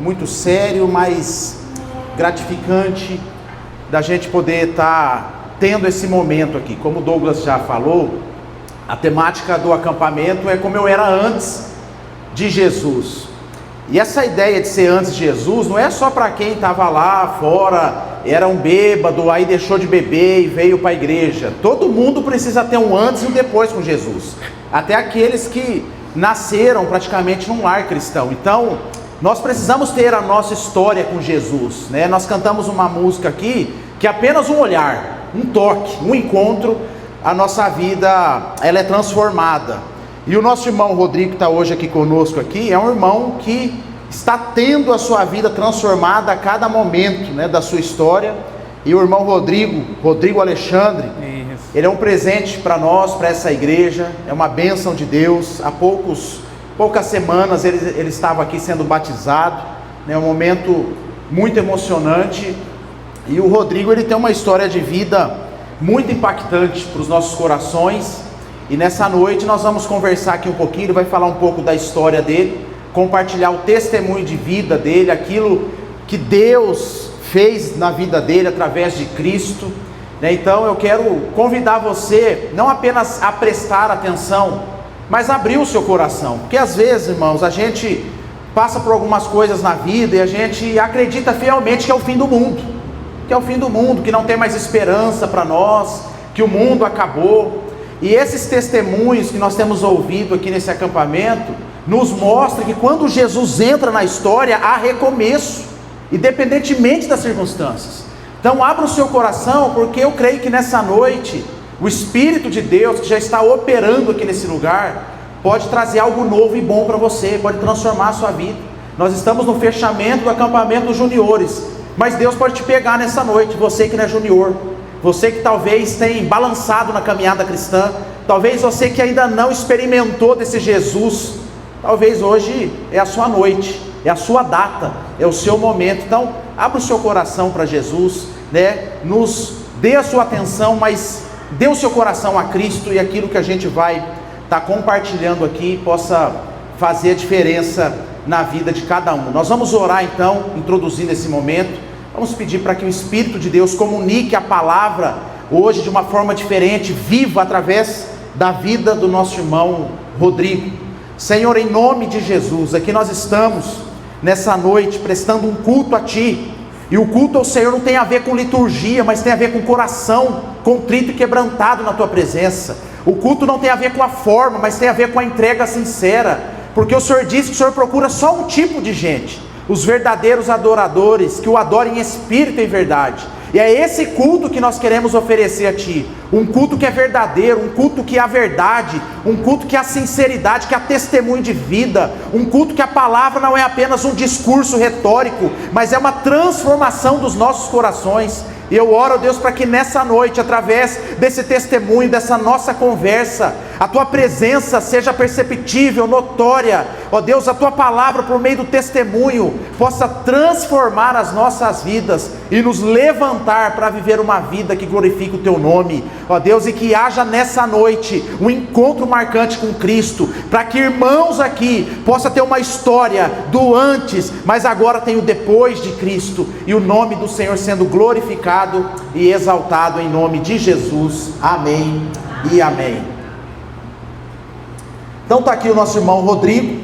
muito sério, mas gratificante da gente poder estar tendo esse momento aqui. Como o Douglas já falou, a temática do acampamento é como eu era antes de Jesus. E essa ideia de ser antes de Jesus não é só para quem estava lá fora, era um bêbado, aí deixou de beber e veio para a igreja. Todo mundo precisa ter um antes e um depois com Jesus. Até aqueles que nasceram praticamente num lar cristão. Então, nós precisamos ter a nossa história com Jesus, né? Nós cantamos uma música aqui que apenas um olhar, um toque, um encontro, a nossa vida ela é transformada. E o nosso irmão Rodrigo, que está hoje aqui conosco aqui, é um irmão que está tendo a sua vida transformada a cada momento, né, da sua história. E o irmão Rodrigo Alexandre, ele é um presente para nós, para essa igreja, é uma bênção de Deus. Há poucas semanas ele estava aqui sendo batizado, né, um momento muito emocionante. E o Rodrigo, ele tem uma história de vida muito impactante para os nossos corações. E nessa noite nós vamos conversar aqui um pouquinho, ele vai falar um pouco da história dele, compartilhar o testemunho de vida dele, aquilo que Deus fez na vida dele através de Cristo, né? Então eu quero convidar você não apenas a prestar atenção, mas abrir o seu coração, porque às vezes, irmãos, a gente passa por algumas coisas na vida e a gente acredita fielmente que é o fim do mundo, que não tem mais esperança para nós, que o mundo acabou. E esses testemunhos que nós temos ouvido aqui nesse acampamento nos mostram que quando Jesus entra na história há recomeço, independentemente das circunstâncias. Então abra o seu coração, porque eu creio que nessa noite o Espírito de Deus que já está operando aqui nesse lugar pode trazer algo novo e bom para você, pode transformar a sua vida. Nós estamos no fechamento do acampamento dos juniores, mas Deus pode te pegar nessa noite, você que não é junior, você que talvez tenha balançado na caminhada cristã, talvez você que ainda não experimentou desse Jesus, talvez hoje é a sua noite, é a sua data, é o seu momento. Então abra o seu coração para Jesus, né? Nos dê a sua atenção, mas dê o seu coração a Cristo, e aquilo que a gente vai estar compartilhando aqui possa fazer a diferença na vida de cada um. Nós vamos orar então, introduzindo esse momento. Vamos pedir para que o Espírito de Deus comunique a palavra hoje de uma forma diferente, viva, através da vida do nosso irmão Rodrigo. Senhor, em nome de Jesus, aqui nós estamos nessa noite prestando um culto a Ti. E o culto ao Senhor não tem a ver com liturgia, mas tem a ver com coração contrito e quebrantado na Tua presença. O culto não tem a ver com a forma, mas tem a ver com a entrega sincera, porque o Senhor disse que o Senhor procura só um tipo de gente: os verdadeiros adoradores, que o adorem em espírito e em verdade. E é esse culto que nós queremos oferecer a Ti, um culto que é verdadeiro, um culto que há verdade, um culto que há sinceridade, que há testemunho de vida, um culto que a palavra não é apenas um discurso retórico, mas é uma transformação dos nossos corações. E eu oro, ó Deus, para que nessa noite, através desse testemunho, dessa nossa conversa, a Tua presença seja perceptível, notória. Ó Deus, a Tua palavra, por meio do testemunho, possa transformar as nossas vidas e nos levantar para viver uma vida que glorifique o Teu nome. Ó Deus, e que haja nessa noite um encontro marcante com Cristo, para que irmãos aqui possam ter uma história do antes, mas agora tem o depois de Cristo, e o nome do Senhor sendo glorificado e exaltado em nome de Jesus. Amém e amém. Então está aqui o nosso irmão Rodrigo.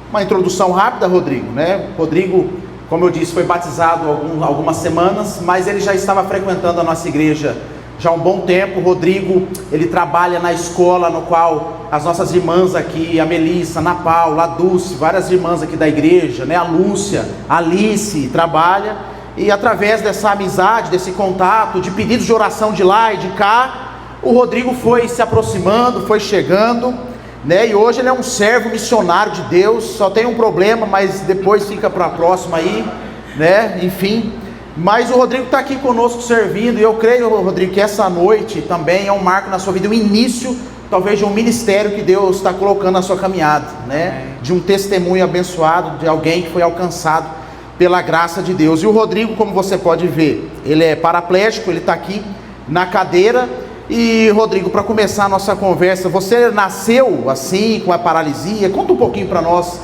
Uma introdução rápida, Rodrigo, né? Rodrigo, como eu disse, foi batizado há algumas semanas, mas ele já estava frequentando a nossa igreja já há um bom tempo. Rodrigo, ele trabalha na escola no qual as nossas irmãs aqui, a Melissa, a Ana Paula, a Dulce, várias irmãs aqui da igreja, né? A Lúcia, a Alice, trabalha. E através dessa amizade, desse contato, de pedidos de oração de lá e de cá, o Rodrigo foi se aproximando, foi chegando, né? E hoje ele é um servo missionário de Deus. Só tem um problema, mas depois fica para a próxima aí, né? Enfim, mas o Rodrigo está aqui conosco servindo, e eu creio, Rodrigo, que essa noite também é um marco na sua vida, um início talvez de um ministério que Deus está colocando na sua caminhada, né? De um testemunho abençoado, de alguém que foi alcançado pela graça de Deus. E o Rodrigo, como você pode ver, ele é paraplégico, ele está aqui na cadeira, E Rodrigo, para começar a nossa conversa, você nasceu assim, com a paralisia? Conta um pouquinho para nós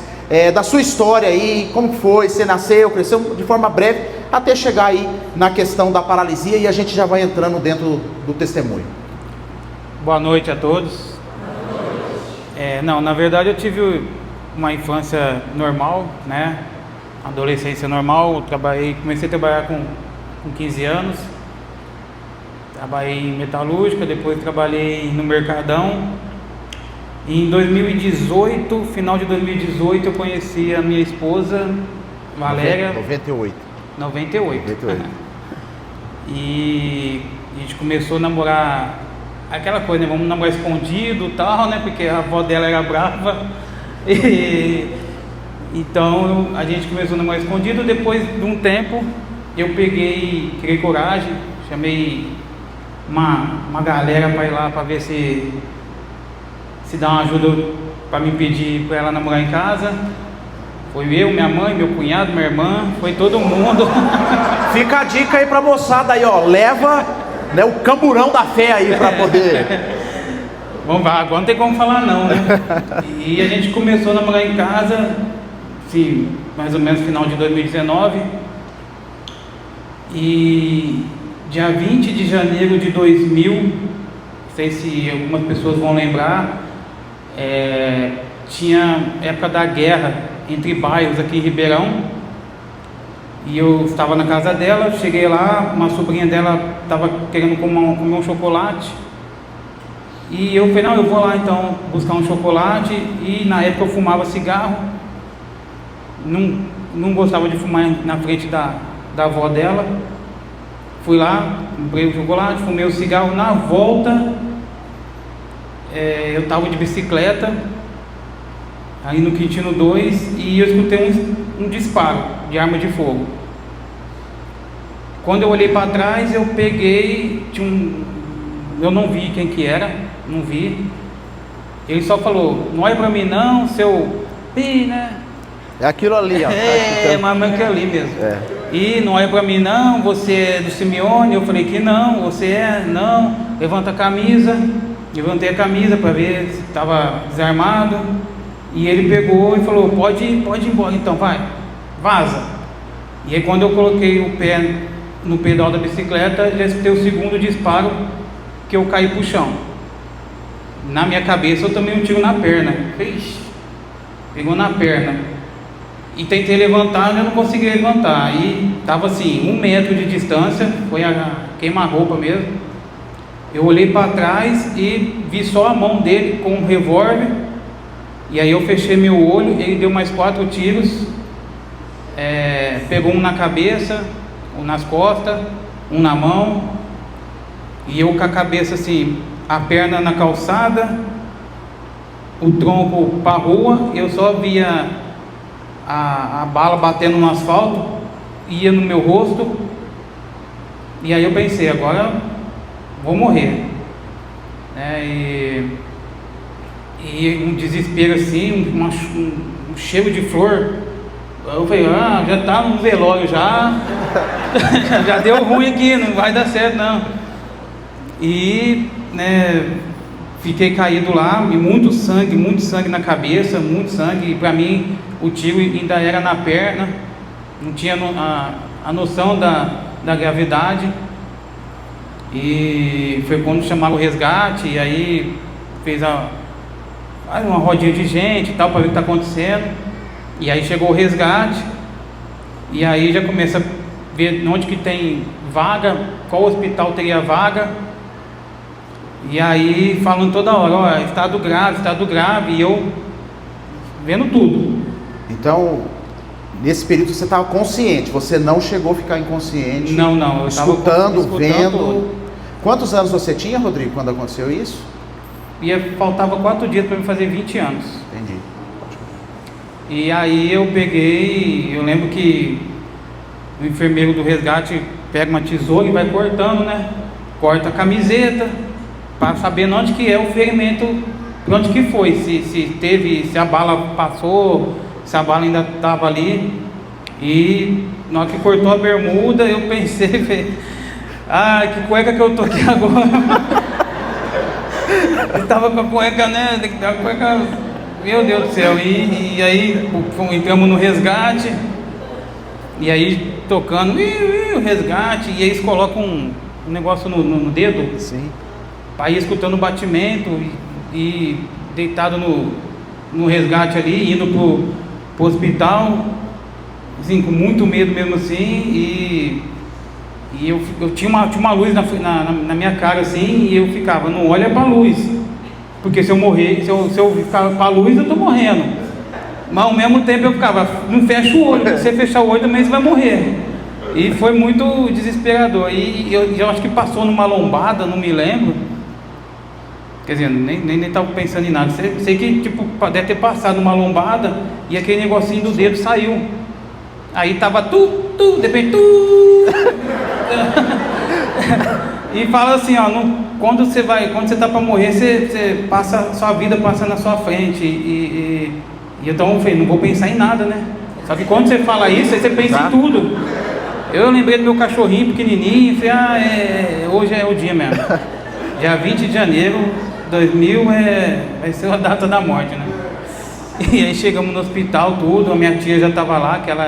da sua história aí, como foi, você nasceu, cresceu, de forma breve, até chegar aí na questão da paralisia, e a gente já vai entrando dentro do testemunho. Boa noite a todos. Não, na verdade eu tive uma infância normal, né? Adolescência normal. Comecei a trabalhar com 15 anos. Trabalhei em metalúrgica, depois trabalhei no Mercadão. E em 2018, final de 2018, eu conheci a minha esposa, Valéria. 98. E a gente começou a namorar, aquela coisa, né? Vamos namorar escondido e tal, né? Porque a avó dela era brava. Então a gente começou a namorar escondido. Depois de um tempo, eu criei coragem, chamei uma galera para ir lá para ver se dá uma ajuda para me pedir para ela namorar em casa. Foi eu, minha mãe, meu cunhado, minha irmã, foi todo mundo. Fica a dica aí pra moçada aí, ó, leva, né, o camburão da fé aí para poder. Vamos lá, agora não tem como falar não, né? E a gente começou a namorar em casa, sim, mais ou menos final de 2019. E dia 20 de janeiro de 2000, não sei se algumas pessoas vão lembrar, tinha época da guerra entre bairros aqui em Ribeirão, e eu estava na casa dela. Cheguei lá, uma sobrinha dela estava querendo comer um chocolate, e eu falei, não, eu vou lá então buscar um chocolate. E na época eu fumava cigarro, não gostava de fumar na frente da avó dela. Fui lá, comprei o chocolate, fumei o cigarro. Na volta, eu estava de bicicleta, aí no Quintino 2, e eu escutei um disparo de arma de fogo. Quando eu olhei para trás, eu peguei, eu não vi quem que era, não vi. Ele só falou, não olha para mim não, seu pi, né? É aquilo ali, ó. Mas aquilo ali mesmo. E não olha pra mim não, você é do Simeone? Eu falei que não, você é? Não. Levanta a camisa. Levantei a camisa para ver se estava desarmado. E ele pegou e falou, pode ir embora então, vai, vaza. E aí quando eu coloquei o pé no pedal da bicicleta, já escutei o segundo disparo, que eu caí pro chão. Na minha cabeça eu tomei um tiro na perna. Ixi, pegou na perna. E tentei levantar, eu não consegui levantar. E estava assim, 1 metro de distância, foi a queima-roupa mesmo. Eu olhei para trás e vi só a mão dele com um revólver. E aí eu fechei meu olho, ele deu mais 4 tiros. Pegou um na cabeça, um nas costas, um na mão. E eu com a cabeça assim, a perna na calçada, o tronco para a rua. Eu só via a bala batendo no asfalto, ia no meu rosto. E aí eu pensei, agora vou morrer, e um desespero assim, um cheiro de flor. Eu falei, já tá no velório já. Já deu ruim aqui, não vai dar certo não. E fiquei caído lá, e muito sangue na cabeça, muito sangue. E para mim o tiro ainda era na perna, não tinha a noção da gravidade. E foi quando chamaram o resgate, e aí fez uma rodinha de gente e tal, para ver o que está acontecendo. E aí chegou o resgate, e aí já começa a ver onde que tem vaga, qual hospital teria vaga. E aí falando toda hora, estado grave, e eu vendo tudo. Então, nesse período você estava consciente, você não chegou a ficar inconsciente? Não, eu escutando, vendo. Tudo. Quantos anos você tinha, Rodrigo, quando aconteceu isso? Faltava 4 dias para me fazer 20 anos. Entendi. E aí eu lembro que o enfermeiro do resgate pega uma tesoura e vai cortando, né? Corta a camiseta, para saber onde que é o ferimento, para onde que foi, se a bala passou, se a bala ainda estava ali. E na hora que cortou a bermuda, eu pensei, que cueca que eu tô aqui agora. Ele tava com a cueca, né? A cueca, meu Deus do céu. E aí entramos no resgate. E aí tocando o resgate. E eles colocam um negócio no dedo. Sim. Para ir escutando o batimento. E deitado no resgate ali, indo pro hospital. Assim, com muito medo mesmo assim. E eu tinha uma luz na minha cara assim, e eu ficava, não olha pra luz, porque se eu morrer, se eu ficar pra luz, eu tô morrendo. Mas ao mesmo tempo eu ficava, não fecha o olho, se você fechar o olho também você vai morrer. E foi muito desesperador. E eu acho que passou numa lombada, não me lembro. Quer dizer, nem tava pensando em nada. Sei que tipo, deve ter passado numa lombada e aquele negocinho do dedo saiu. Aí tava de repente e fala assim, ó, quando você tá para morrer, você passa, sua vida passa na sua frente. E então eu falei, não vou pensar em nada, né? Só que quando você fala isso, aí você pensa em tudo. Eu lembrei do meu cachorrinho pequenininho e falei, hoje é o dia mesmo. Dia 20 de janeiro de 2000 vai ser a data da morte, né? E aí chegamos no hospital, tudo, a minha tia já estava lá, que ela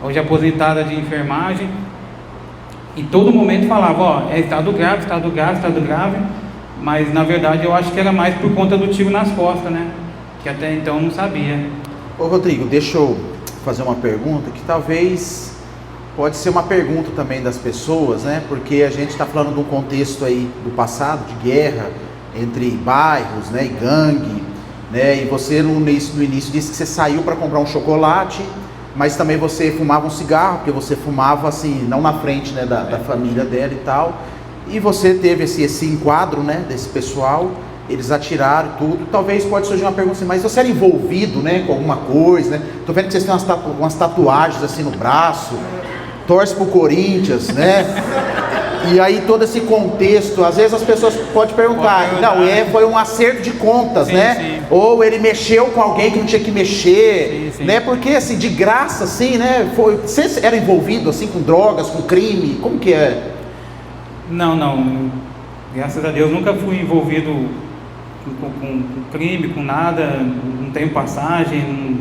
hoje aposentada de enfermagem. E todo momento falava, ó, estado grave, estado grave, estado grave. Mas na verdade eu acho que era mais por conta do tiro nas costas, né? Que até então eu não sabia. Ô Rodrigo, deixa eu fazer uma pergunta que talvez pode ser uma pergunta também das pessoas, né? Porque a gente está falando de um contexto aí do passado, de guerra entre bairros, né? E gangue, né? E você no início disse que você saiu para comprar um chocolate, mas também você fumava um cigarro, porque você fumava assim, não na frente, né, da família dela e tal. E você teve esse enquadro, né, desse pessoal, eles atiraram tudo. Talvez pode surgir uma pergunta assim, mas você era envolvido, né, com alguma coisa, né? Tô vendo que vocês têm umas tatuagens assim no braço, torce pro Corinthians, né? E aí todo esse contexto, às vezes as pessoas podem perguntar, foi um acerto de contas, sim, né? Sim. Ou ele mexeu com alguém que não tinha que mexer, sim. Né? Porque assim, de graça, assim, né? Você era envolvido assim com drogas, com crime? Como que é? Não. Graças a Deus nunca fui envolvido com crime, com nada, não tenho passagem,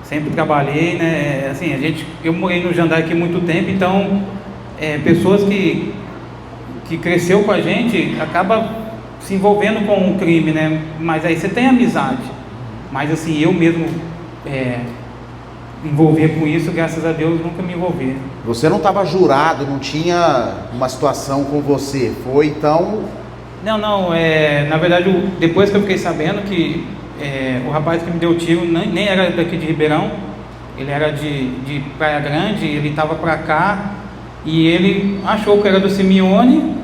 sempre trabalhei, né? Assim, eu morei no Jandai aqui muito tempo, então pessoas que cresceu com a gente acaba se envolvendo com o crime, né? Mas aí você tem amizade. Mas assim, eu mesmo envolver com isso, graças a Deus, nunca me envolvi. Você não estava jurado, não tinha uma situação com você, foi então? Não, na verdade, depois que eu fiquei sabendo que o rapaz que me deu o tiro nem era daqui de Ribeirão, ele era de Praia Grande, ele estava para cá e ele achou que era do Simeone,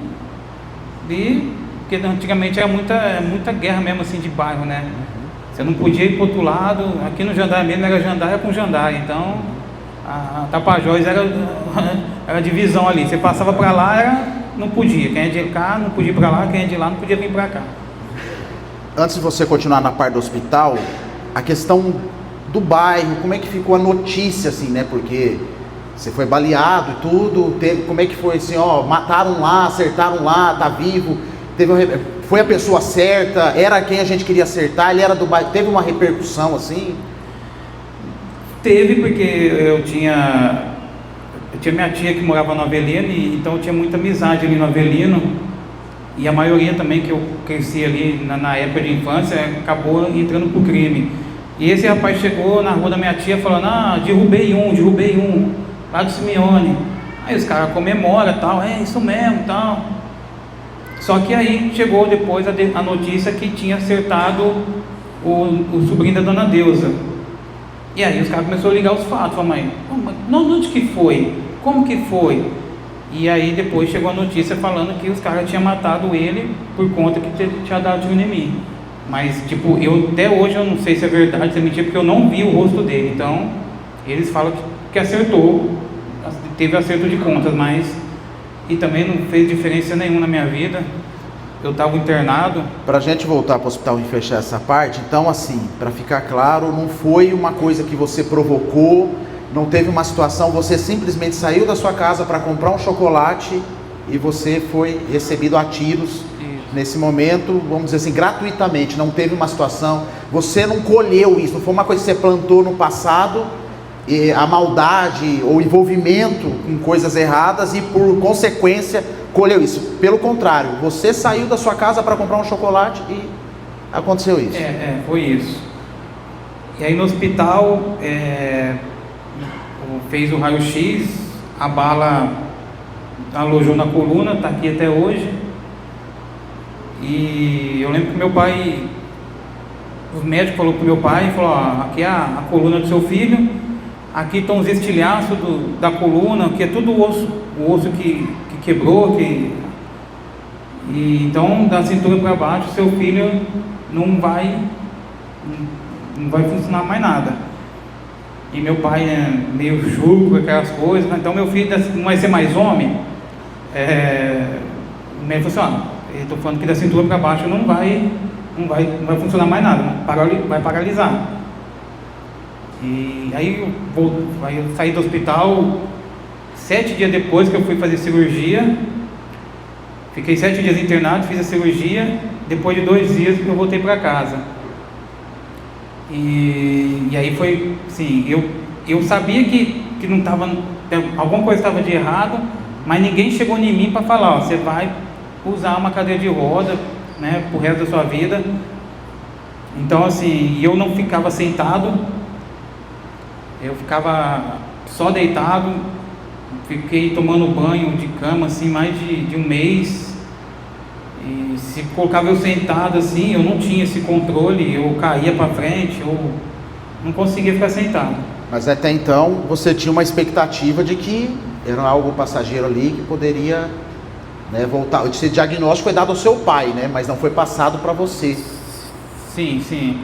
porque antigamente era muita guerra mesmo assim de bairro, né? Você não podia ir para o outro lado, aqui no Jandai mesmo era Jandaia com Jandaia, então a Tapajós era divisão ali, você passava para lá, não podia, quem é de cá não podia ir para lá, quem é de lá não podia vir para cá. Antes de você continuar na parte do hospital, a questão do bairro, como é que ficou a notícia assim, né? Porque você foi baleado e tudo, como é que foi assim, ó, mataram lá, acertaram lá, tá vivo, foi a pessoa certa, era quem a gente queria acertar, ele era do bairro, teve uma repercussão assim? Teve, porque eu tinha minha tia que morava no Avelino, então eu tinha muita amizade ali no Avelino, e a maioria também que eu cresci ali na época de infância, acabou entrando pro crime. E esse rapaz chegou na rua da minha tia falando, derrubei um, lá do Simeone. Aí os caras comemoram e tal, isso mesmo e tal. Só que aí chegou depois a notícia que tinha acertado o sobrinho da dona Deusa. E aí os caras começaram a ligar os fatos, falaram, mãe, onde que foi? Como que foi? E aí depois chegou a notícia falando que os caras tinham matado ele por conta que tinha dado tiro em mim. Mas tipo, até hoje eu não sei se é verdade, se é mentira, porque eu não vi o rosto dele. Então, eles falam que acertou, teve acerto de contas, mas e também não fez diferença nenhuma na minha vida. Eu estava internado. Para a gente voltar para o hospital e fechar essa parte, então assim, para ficar claro, não foi uma coisa que você provocou, não teve uma situação, você simplesmente saiu da sua casa para comprar um chocolate e você foi recebido a tiros. Isso. nesse momento, vamos dizer assim, gratuitamente, não teve uma situação, você não colheu isso, não foi uma coisa que você plantou no passado, a maldade ou envolvimento com coisas erradas e por consequência colheu isso. Pelo contrário, você saiu da sua casa para comprar um chocolate e aconteceu isso. Foi isso. E aí no hospital, fez o raio-x, a bala alojou na coluna, está aqui até hoje. E eu lembro que meu pai, o médico falou para o meu pai, falou, ó, aqui é a coluna do seu filho, aqui estão os estilhaços da coluna, que é tudo o osso que quebrou, e então da cintura para baixo seu filho não vai funcionar mais nada. E meu pai é meio chucro, aquelas coisas, então meu filho não vai ser mais homem. O médico falou assim, ó, estou falando que da cintura para baixo não vai funcionar mais nada, vai paralisar. E aí eu saí do hospital 7 dias depois que eu fui fazer cirurgia. Fiquei 7 dias internado, fiz a cirurgia. Depois de 2 dias eu voltei para casa. E aí foi assim, eu sabia que não estava, alguma coisa estava de errado, mas ninguém chegou em mim para falar, ó, você vai usar uma cadeira de roda, né, pro resto da sua vida. Então assim, eu não ficava sentado, eu ficava só deitado, fiquei tomando banho de cama assim mais de um mês. E se colocava eu sentado assim, eu não tinha esse controle, eu caía para frente, eu não conseguia ficar sentado. Mas até então você tinha uma expectativa de que era algo passageiro ali que poderia, né, voltar. Esse diagnóstico foi dado ao seu pai, né, mas não foi passado para você. Sim.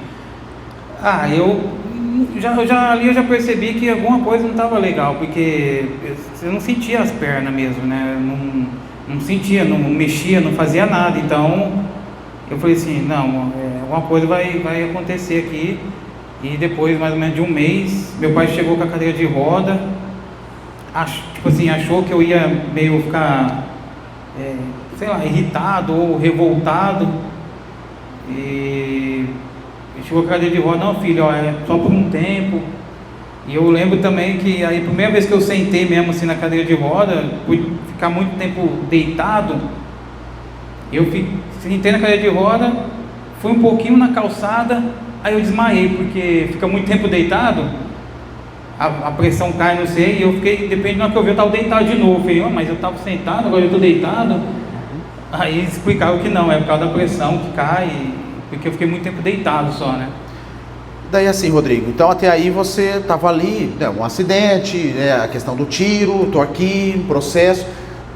Eu já percebi que alguma coisa não estava legal, porque eu não sentia as pernas mesmo, né? Não sentia, não mexia, não fazia nada. Então eu falei assim, não, alguma coisa vai acontecer aqui. E depois, mais ou menos de um mês, meu pai chegou com a cadeira de roda, achou que eu ia meio ficar, irritado ou revoltado. E chegou com a cadeira de roda, não filho, é só por um tempo. E eu lembro também que a primeira vez que eu sentei mesmo assim na cadeira de roda, fui ficar muito tempo deitado, eu sentei na cadeira de roda, fui um pouquinho na calçada, aí eu desmaiei, porque fica muito tempo deitado, a pressão cai, não sei, e eu fiquei, depende do que eu vi, eu estava deitado de novo. Eu falei, mas eu estava sentado, agora eu estou deitado. Aí explicaram que não, é por causa da pressão que cai, porque eu fiquei muito tempo deitado só, né? Daí assim, Rodrigo, então até aí você estava ali, né, um acidente, né, a questão do tiro, estou aqui, um processo.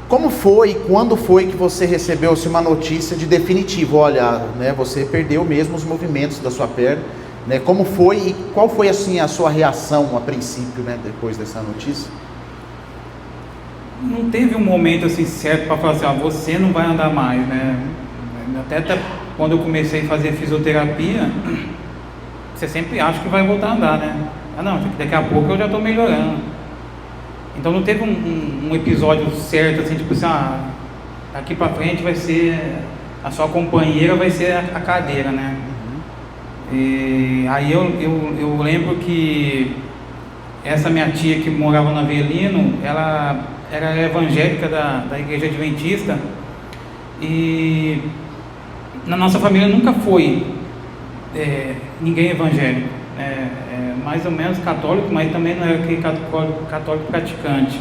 Como foi, quando foi que você recebeu-se uma notícia de definitivo? Olha, né, você perdeu mesmo os movimentos da sua perna, né? Como foi e qual foi assim a sua reação a princípio, né, depois dessa notícia? Não teve um momento assim certo para falar assim, você não vai andar mais, né? Até quando eu comecei a fazer fisioterapia, você sempre acha que vai voltar a andar, né? Não, daqui a pouco eu já estou melhorando. Então não teve um episódio certo, assim, tipo assim, daqui para frente vai ser, a sua companheira vai ser a cadeira, né? E aí eu lembro que essa minha tia que morava no Avelino, ela era evangélica da igreja adventista, e na nossa família nunca foi ninguém evangélico, mais ou menos católico, mas também não era aquele católico praticante.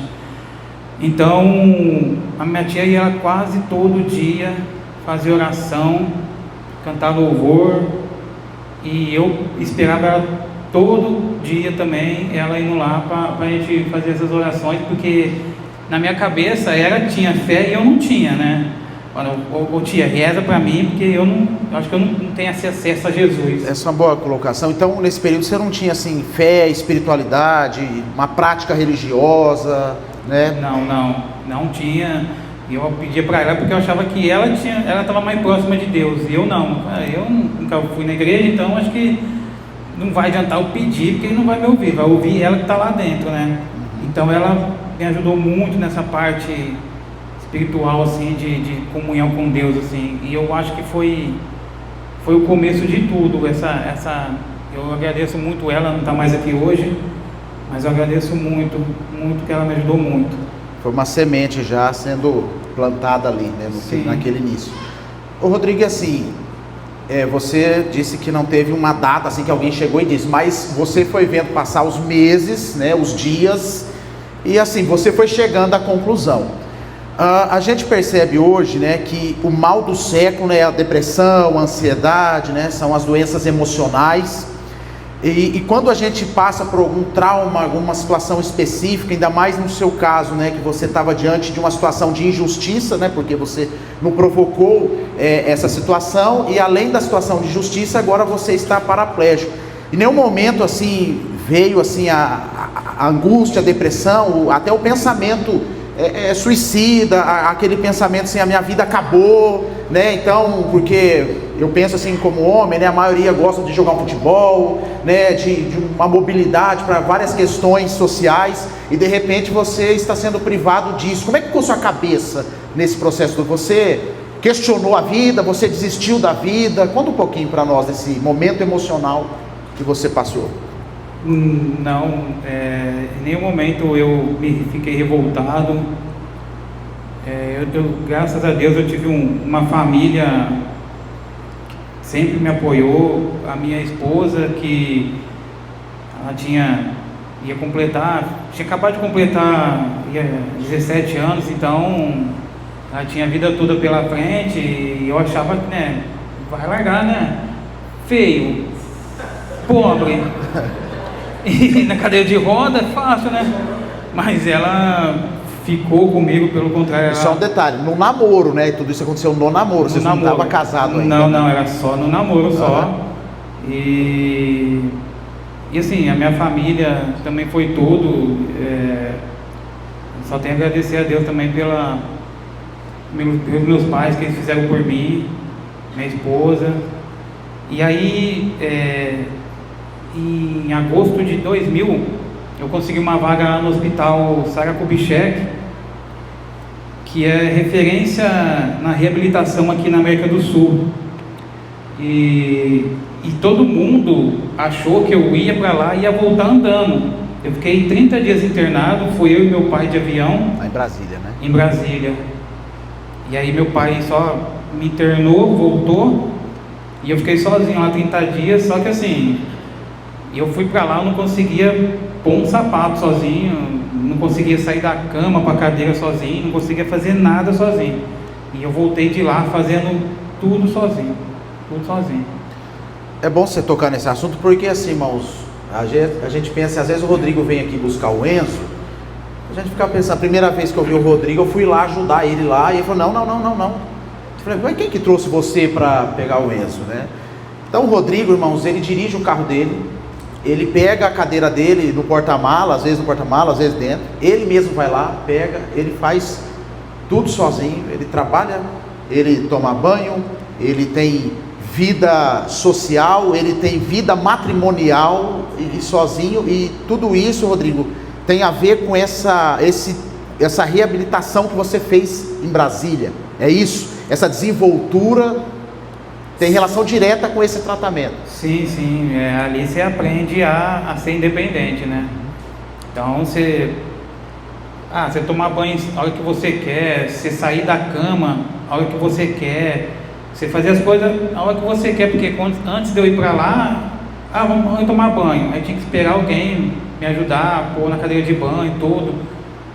Então a minha tia ia quase todo dia fazer oração, cantar louvor, e eu esperava ela todo dia também, ela indo lá para a gente fazer essas orações, porque na minha cabeça tinha fé e eu não tinha, né? Ô tia, reza para mim, porque eu acho que eu não tenho esse acesso a Jesus. Essa é uma boa colocação. Então, nesse período você não tinha assim fé, espiritualidade, uma prática religiosa, né? Não tinha. Eu pedia para ela porque eu achava que ela estava mais próxima de Deus, e eu não. Eu nunca fui na igreja, então acho que não vai adiantar eu pedir, porque ele não vai me ouvir, vai ouvir ela que está lá dentro, né? Então ela me ajudou muito nessa parte espiritual, assim, de comunhão com Deus, assim. E eu acho que foi o começo de tudo. Eu agradeço muito ela, não está mais aqui hoje, mas eu agradeço muito, muito, que ela me ajudou muito. Foi uma semente já sendo plantada ali, né, naquele início. Ô Rodrigo, assim, você disse que não teve uma data assim que alguém chegou e disse, mas você foi vendo passar os meses, né, os dias, e assim, você foi chegando à conclusão. A gente percebe hoje, né, que o mal do século, né, a depressão, a ansiedade, né, são as doenças emocionais. E quando a gente passa por algum trauma, alguma situação específica, ainda mais no seu caso, né, que você estava diante de uma situação de injustiça, né, porque você não provocou essa situação, e além da situação de justiça, agora você está paraplégico. Em nenhum momento assim veio assim a angústia, a depressão, até o pensamento suicida, aquele pensamento assim, a minha vida acabou, né? Então, porque eu penso assim como homem, né? A maioria gosta de jogar um futebol, né? De uma mobilidade para várias questões sociais, e de repente você está sendo privado disso. Como é que ficou sua cabeça nesse processo? Você questionou a vida? Você desistiu da vida? Conta um pouquinho para nós desse momento emocional que você passou. Não, em nenhum momento eu fiquei revoltado. Graças a Deus eu tive uma família que sempre me apoiou. A minha esposa, que ela tinha acabado de completar 17 anos, então ela tinha a vida toda pela frente, e eu achava que, né, vai largar, né, feio, pobre, e na cadeira de roda é fácil, né? Mas ela ficou comigo, pelo contrário. Só um detalhe, no namoro, né? Tudo isso aconteceu no namoro, vocês não estavam casados ainda. Não, era só no namoro, só. E assim, a minha família também foi tudo. Só tenho a agradecer a Deus também pelos meus pais, que eles fizeram por mim, minha esposa. E aí, em agosto de 2000, eu consegui uma vaga no hospital Sara Kubitschek, que é referência na reabilitação aqui na América do Sul. E todo mundo achou que eu ia para lá e ia voltar andando. Eu fiquei 30 dias internado, fui eu e meu pai de avião. Lá em Brasília, né? Em Brasília. E aí meu pai só me internou, voltou, e eu fiquei sozinho lá 30 dias, só que assim, eu fui para lá, eu não conseguia pôr um sapato sozinho, não conseguia sair da cama para a cadeira sozinho, não conseguia fazer nada sozinho. E eu voltei de lá fazendo tudo sozinho. É bom você tocar nesse assunto, porque assim, irmãos, a gente pensa, às vezes o Rodrigo vem aqui buscar o Enzo, a gente fica pensando, a primeira vez que eu vi o Rodrigo, eu fui lá ajudar ele lá, e ele falou, não. Eu falei, mas quem que trouxe você para pegar o Enzo, né? Então o Rodrigo, irmãos, ele dirige o carro dele, ele pega a cadeira dele no porta-mala, às vezes no porta-mala, às vezes dentro, ele mesmo vai lá, pega, ele faz tudo sozinho, ele trabalha, ele toma banho, ele tem vida social, ele tem vida matrimonial e sozinho, e tudo isso, Rodrigo, tem a ver com essa reabilitação que você fez em Brasília, é isso? Essa desenvoltura tem relação direta com esse tratamento. Sim, ali você aprende a ser independente, né? Então você tomar banho a hora que você quer, você sair da cama a hora que você quer, você fazer as coisas a hora que você quer, porque antes de eu ir para lá, vamos tomar banho, aí tinha que esperar alguém me ajudar, pôr na cadeira de banho, tudo.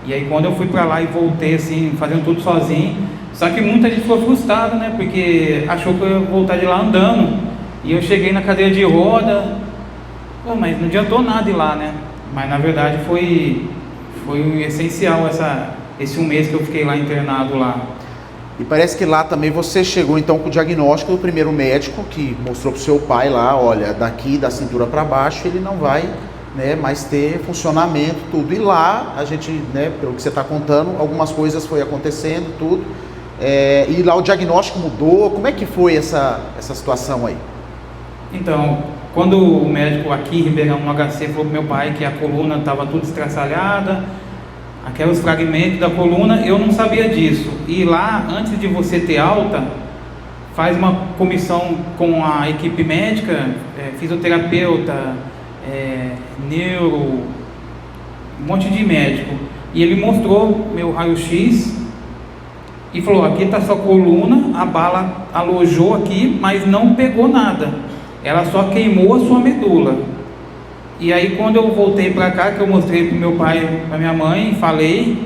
E aí quando eu fui para lá e voltei assim, fazendo tudo sozinho, só que muita gente ficou frustrada, né, porque achou que eu ia voltar de lá andando, e eu cheguei na cadeira de roda, mas não adiantou nada ir lá, né, mas na verdade foi essencial esse um mês que eu fiquei lá internado lá. E parece que lá também você chegou então com o diagnóstico do primeiro médico, que mostrou para o seu pai lá, olha, daqui da cintura para baixo ele não vai, né, mais ter funcionamento, tudo. E lá a gente, né, pelo que você está contando, algumas coisas foi acontecendo, tudo. E lá o diagnóstico mudou. Como é que foi essa situação aí? Então, quando o médico aqui em Ribeirão, no HC, falou pro meu pai que a coluna estava tudo estraçalhada, aqueles fragmentos da coluna, eu não sabia disso. E lá, antes de você ter alta, faz uma comissão com a equipe médica, fisioterapeuta, neuro, um monte de médico. E ele mostrou meu raio-x e falou: aqui está sua coluna, a bala alojou aqui, mas não pegou nada, ela só queimou a sua medula. E aí quando eu voltei para cá, que eu mostrei para meu pai, para minha mãe, falei,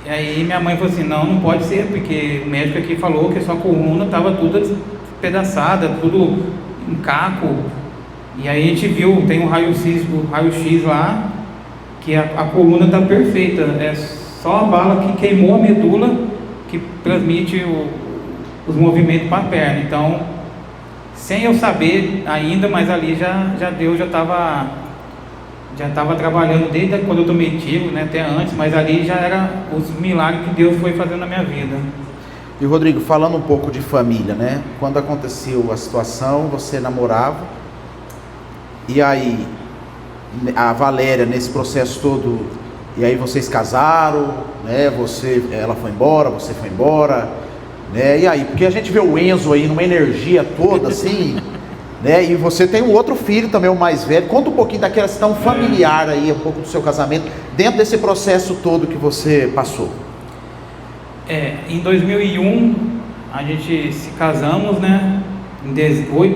e aí minha mãe falou assim: não pode ser, porque o médico aqui falou que a sua coluna estava toda despedaçada, tudo em caco. E aí a gente viu, tem um raio-x lá, que a coluna está perfeita, é só a bala que queimou a medula que transmite os movimentos para a perna. Então, sem eu saber ainda, mas ali já Deus já estava trabalhando desde quando eu tomei tiro, né, até antes, mas ali já era os milagres que Deus foi fazendo na minha vida. E Rodrigo, falando um pouco de família, né? Quando aconteceu a situação, você namorava, e aí a Valéria, nesse processo todo, e aí vocês casaram, né? Ela foi embora, você foi embora, né? E aí, porque a gente vê o Enzo aí numa energia toda assim, né? E você tem um outro filho também, o mais velho. Conta um pouquinho daquela questão familiar aí, um pouco do seu casamento, dentro desse processo todo que você passou. Em 2001 a gente se casamos, né? Em 18,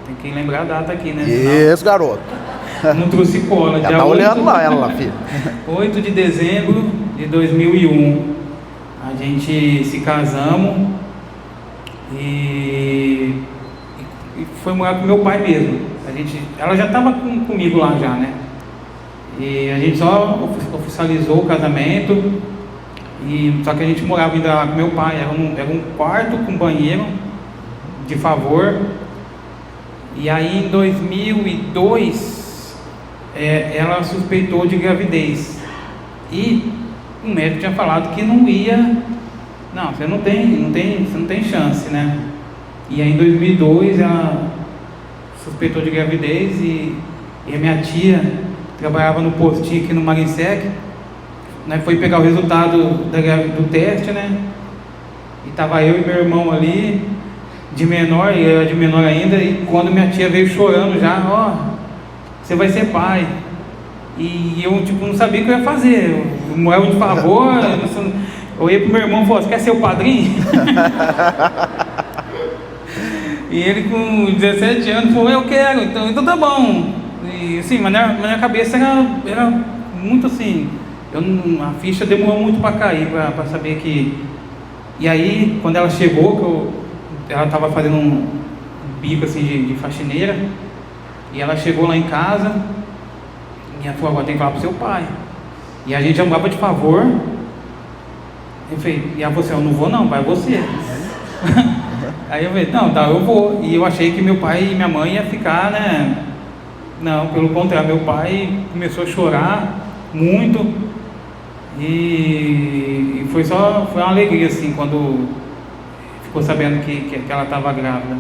tem que lembrar a data aqui, né? Isso, garoto. Não trouxe cola. Já tá olhando lá, ela, filho. 8 de dezembro de 2001, a gente se casamos e foi morar com meu pai mesmo. Ela já estava comigo lá já, né? E a gente só oficializou o casamento, só que a gente morava ainda lá com meu pai. Era um quarto com banheiro de favor. E aí em 2002 ela suspeitou de gravidez e o médico tinha falado que não ia, não, você não tem chance, né? E aí em 2002 ela suspeitou de gravidez e a minha tia trabalhava no postinho aqui no Marinsec, né? Foi pegar o resultado do teste, né? E tava eu e meu irmão ali de menor, e eu era de menor ainda, e quando minha tia veio chorando já: ó, você vai ser pai. E eu não sabia o que eu ia fazer. Moeda de favor. Eu ia pro meu irmão e falei: você quer ser o padrinho? E ele com 17 anos falou: eu quero, então tá bom. E assim, mas na minha cabeça era muito assim, a ficha demorou muito para cair, para saber que... E aí, quando ela chegou, ela estava fazendo um bico assim de faxineira, e ela chegou lá em casa, e ela falou: agora tem que falar pro seu pai. E a gente já morava de favor. Eu falei, e ela falou assim: eu não vou não, vai você. Aí eu falei: não, tá, eu vou. E eu achei que meu pai e minha mãe ia ficar, né? Não, pelo contrário, meu pai começou a chorar muito. E foi uma alegria assim, quando ficou sabendo que ela estava grávida.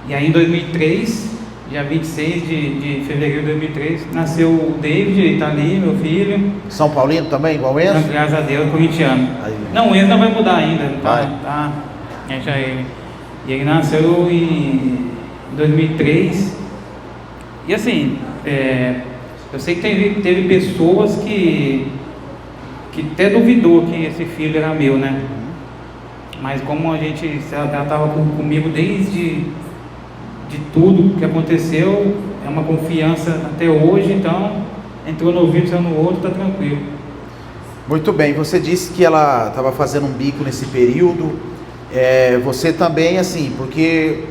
E aí em 2003, dia 26 de fevereiro de 2003, nasceu o David, ele tá ali, meu filho. São Paulino também, igual o Enzo? Graças a Deus, corintiano. Aí. Não, o Enzo não vai mudar ainda, Vai. tá. Deixa ele. E ele nasceu em 2003. E assim, eu sei que teve pessoas que até duvidou que esse filho era meu, né? Mas como ela estava comigo desde de tudo que aconteceu, é uma confiança até hoje, então entrou no ouvido, saiu no outro, tá tranquilo. Muito bem, você disse que ela estava fazendo um bico nesse período, você também, assim, porque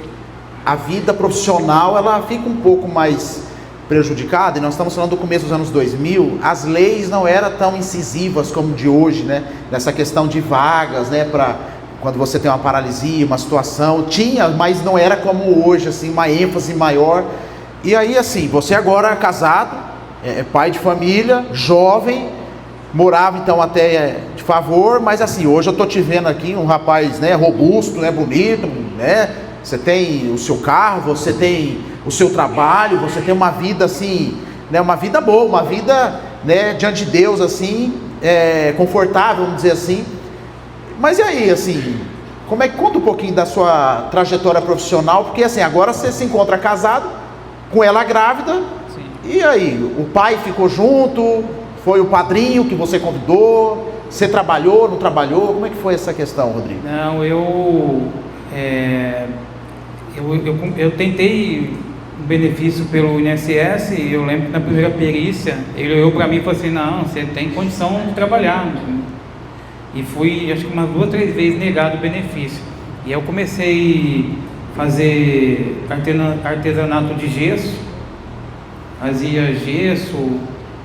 a vida profissional, ela fica um pouco mais prejudicada, e nós estamos falando do começo dos anos 2000, as leis não eram tão incisivas como de hoje, né? Nessa questão de vagas, né, para quando você tem uma paralisia, uma situação, tinha, mas não era como hoje, assim, uma ênfase maior. E aí, assim, você agora é casado, pai de família, jovem, morava então até de favor, mas assim, hoje eu tô te vendo aqui um rapaz, né, robusto, né, bonito, né, você tem o seu carro, você tem o seu trabalho, você tem uma vida assim, né, uma vida boa, uma vida né, diante de Deus, assim, confortável, vamos dizer assim. Mas e aí, assim, conta um pouquinho da sua trajetória profissional, porque assim, agora você se encontra casado, com ela grávida. Sim. E aí, o pai ficou junto, foi o padrinho que você convidou, você trabalhou, não trabalhou, como é que foi essa questão, Rodrigo? Não, eu tentei um benefício pelo INSS, e eu lembro que na primeira perícia, ele olhou para mim e falou assim, não, você tem condição de trabalhar. E fui, acho que umas 2, 3 vezes negado o benefício. E aí eu comecei a fazer artesanato de gesso, fazia gesso,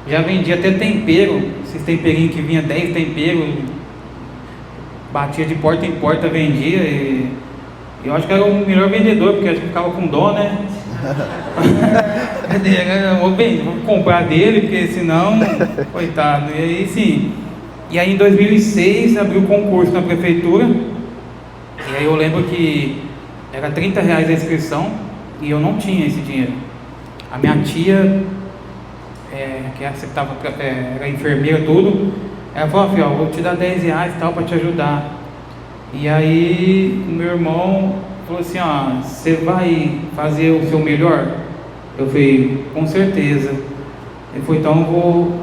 já vendia até tempero, esses temperinhos que vinha 10 temperos, batia de porta em porta, vendia, e eu acho que era o melhor vendedor, porque acho que ficava com dó, né? Vou comprar dele, porque senão, coitado. E aí sim. E aí em 2006 abriu concurso na prefeitura, e aí eu lembro que era R$30 a inscrição, e eu não tinha esse dinheiro. A minha tia, que era enfermeira, tudo, ela falou, filho, vou te dar R$10 e tal para te ajudar. E aí o meu irmão falou assim, ó, você vai fazer o seu melhor? Eu falei, com certeza. Ele falou, então eu vou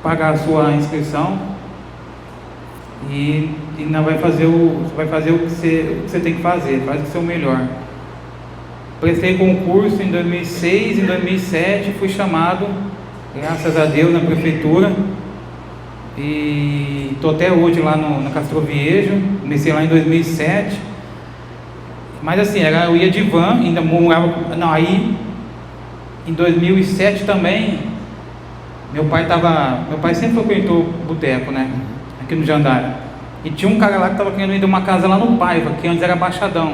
pagar a sua inscrição e não vai fazer o que você tem que fazer, faz o seu melhor. Prestei concurso em 2006, em 2007 fui chamado, graças a Deus, na prefeitura, e estou até hoje lá na Castroviejo. Comecei lá em 2007, mas assim, eu ia de van, ainda morava, não, aí em 2007 também, meu pai sempre frequentou boteco, né, aqui no Jandaia, e tinha um cara lá que estava querendo ir de uma casa lá no Paiva, que antes era Baixadão.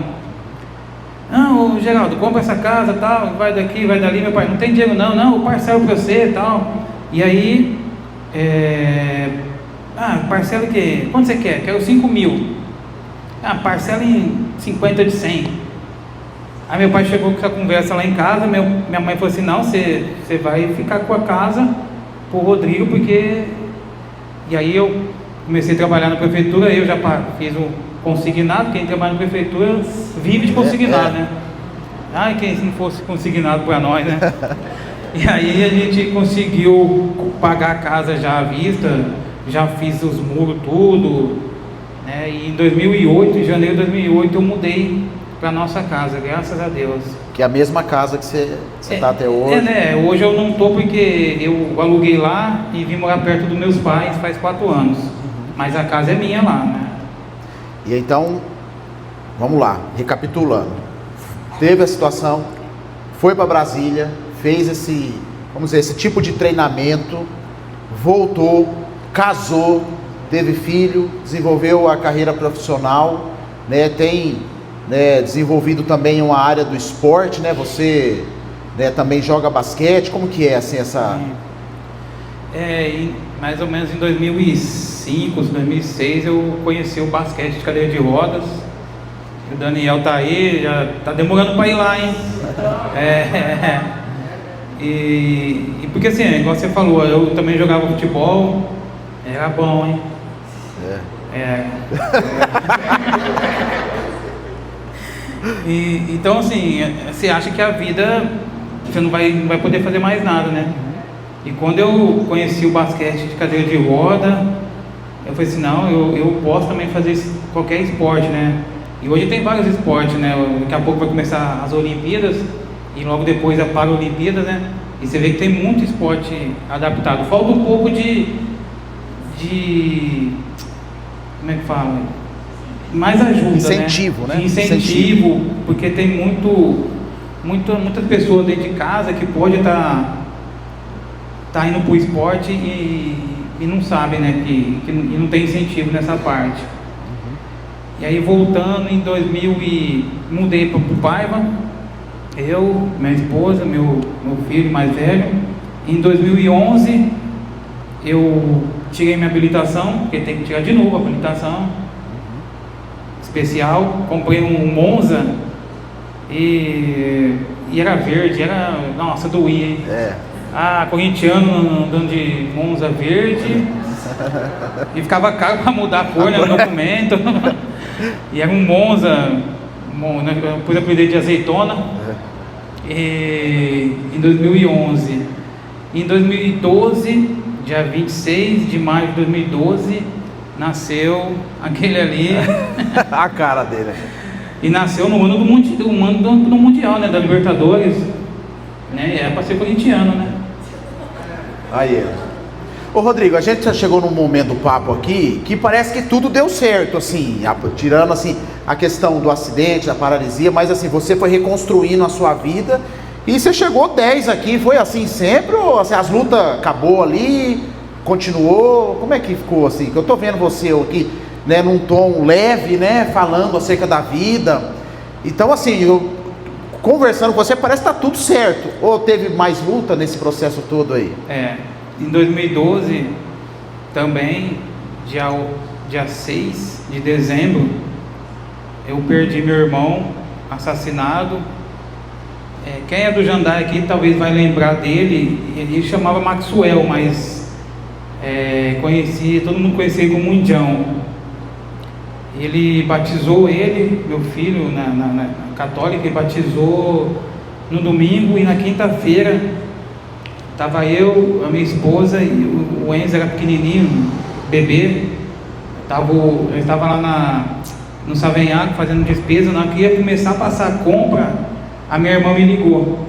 Não, Geraldo, compra essa casa, tal, vai daqui, vai dali. Meu pai, não tem dinheiro não, eu parcelo pra você, tal. E aí, parcela o quê? Quanto você quer? Quero 5 mil. Parcela em 50 de 100. Aí meu pai chegou com essa conversa lá em casa, minha mãe falou assim, não, você vai ficar com a casa pro Rodrigo, porque... E aí eu comecei a trabalhar na prefeitura, eu já fiz o consignado, quem trabalha na prefeitura vive de consignado, né? Quem se não fosse consignado para nós, né? E aí a gente conseguiu pagar a casa já à vista, já fiz os muros tudo, né? E em 2008, em janeiro de 2008, eu mudei para nossa casa, graças a Deus. Que é a mesma casa que você está até hoje. Né? Hoje eu não estou porque eu aluguei lá e vim morar perto dos meus pais faz 4 anos. Mas a casa é minha lá, né? E então, vamos lá, recapitulando. Teve a situação, foi para Brasília, fez esse tipo de treinamento, voltou, casou, teve filho, desenvolveu a carreira profissional, né? Tem desenvolvido também uma área do esporte, né? Você também joga basquete, como que é assim essa... Mais ou menos em 2005, 2006 eu conheci o basquete de cadeira de rodas. O Daniel tá aí, já tá demorando para ir lá, hein? E porque assim, igual você falou, eu também jogava futebol, era bom, hein? Então assim, você acha que a vida você não vai poder fazer mais nada, né? E quando eu conheci o basquete de cadeira de roda, eu falei assim, não, eu posso também fazer qualquer esporte, né? E hoje tem vários esportes, né? Daqui a pouco vai começar as Olimpíadas e logo depois a Paralimpíadas, né? E você vê que tem muito esporte adaptado. Falta um pouco de como é que fala? Mais ajuda, incentivo, né? De incentivo, porque tem muitas pessoas dentro de casa que pode estar indo para o esporte e não sabe, né, que não tem incentivo nessa parte. E aí voltando em 2000 mudei para o Paiva, eu, minha esposa, meu filho mais velho. Em 2011 eu tirei minha habilitação, porque tem que tirar de novo a habilitação especial. Comprei um Monza e era verde, nossa, doía, hein? corintiano andando de Monza verde. E ficava caro para mudar a cor, né, no documento. E era um Monza, depois eu apelidei de azeitona. E, em 2011. Em 2012, dia 26 de maio de 2012, nasceu aquele ali. A cara dele. E nasceu no ano do Mundial, né, da Libertadores. Né, era para ser corintiano, né? Aí. Ô Rodrigo, a gente já chegou num momento do papo aqui que parece que tudo deu certo, assim, tirando assim a questão do acidente, da paralisia, mas assim, você foi reconstruindo a sua vida e você chegou 10 aqui, foi assim sempre ou assim, as lutas acabou ali, continuou, como é que ficou assim? Que eu tô vendo você aqui, né, num tom leve, né, falando acerca da vida, então assim, eu conversando com você parece que tá tudo certo, ou teve mais luta nesse processo todo aí? Em 2012, também, dia 6 de dezembro, eu perdi meu irmão assassinado. Quem é do Jandai aqui talvez vai lembrar dele. Ele chamava Maxwell, mas todo mundo conhecia ele como Indião. Ele batizou meu filho, na católica, ele batizou no domingo, e na quinta-feira estava eu, a minha esposa e o Enzo era pequenininho, bebê. Ele estava lá no Savenhago fazendo despesa. Na hora que ia começar a passar a compra, a minha irmã me ligou,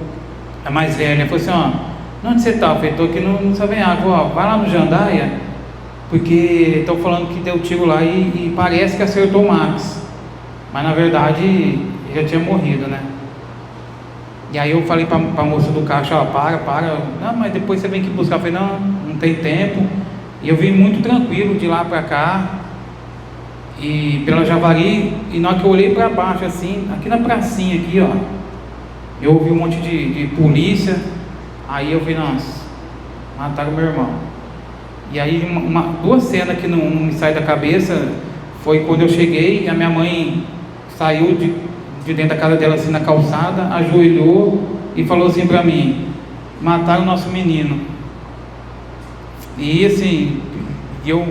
a mais velha, falou assim: ó, onde você está? Eu falei: estou aqui no Savenhago. Ó, vai lá no Jandaia, porque estão falando que deu tiro lá e parece que acertou o Max, mas na verdade ele já tinha morrido, né? E aí eu falei para a moça do caixa: ó, para, não, mas depois você vem aqui buscar. Eu falei: não tem tempo. E eu vim muito tranquilo de lá para cá, e pela Javari, e na hora que eu olhei para baixo assim, aqui na pracinha aqui, ó, eu ouvi um monte de polícia. Aí eu falei: nossa, mataram meu irmão. E aí duas cenas que não me saem da cabeça. Foi quando eu cheguei, a minha mãe saiu de dentro da casa dela, assim, na calçada, ajoelhou e falou assim para mim: mataram o nosso menino. E assim, eu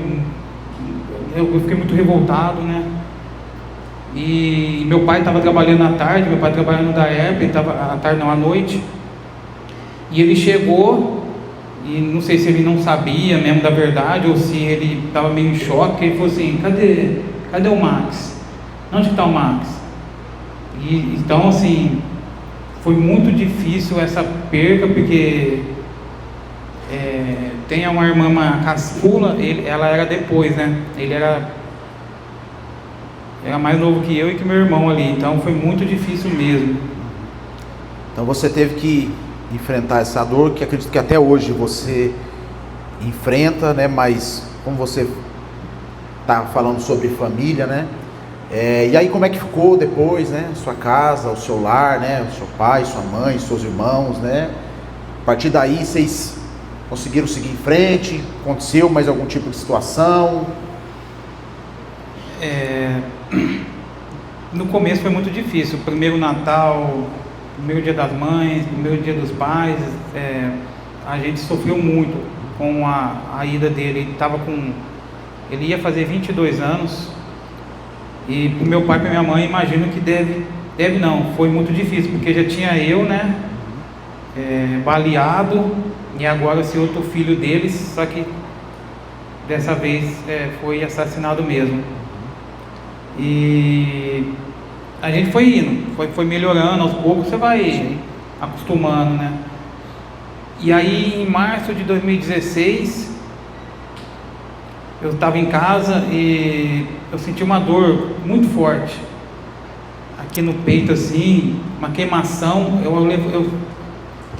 fiquei muito revoltado, né? E meu pai estava trabalhando à tarde, meu pai trabalhando da ERP, ele estava à tarde, não, à noite. E ele chegou, e não sei se ele não sabia mesmo da verdade, ou se ele estava meio em choque. Ele falou assim: cadê o Max? Onde está o Max? E então assim, foi muito difícil essa perca, porque tem uma irmã, uma caçula, ela era depois, né? Ele era mais novo que eu e que meu irmão ali, então foi muito difícil mesmo. Então você teve que enfrentar essa dor, que acredito que até hoje você enfrenta, né? Mas como você está falando sobre família, né? E aí como é que ficou depois, né? Sua casa, o seu lar, né? O seu pai, sua mãe, seus irmãos, né? A partir daí vocês conseguiram seguir em frente? Aconteceu mais algum tipo de situação? No começo foi muito difícil. Primeiro Natal, primeiro dia das mães, primeiro dia dos pais, a gente sofreu muito com a ida dele. Ele ia fazer 22 anos. E para o meu pai e para minha mãe, imagino que foi muito difícil, porque já tinha eu, né, baleado, e agora esse outro filho deles, só que dessa vez foi assassinado mesmo. E a gente foi indo, foi melhorando aos poucos, você vai acostumando, né? E aí em março de 2016, eu estava em casa e eu senti uma dor muito forte aqui no peito, assim, uma queimação. Eu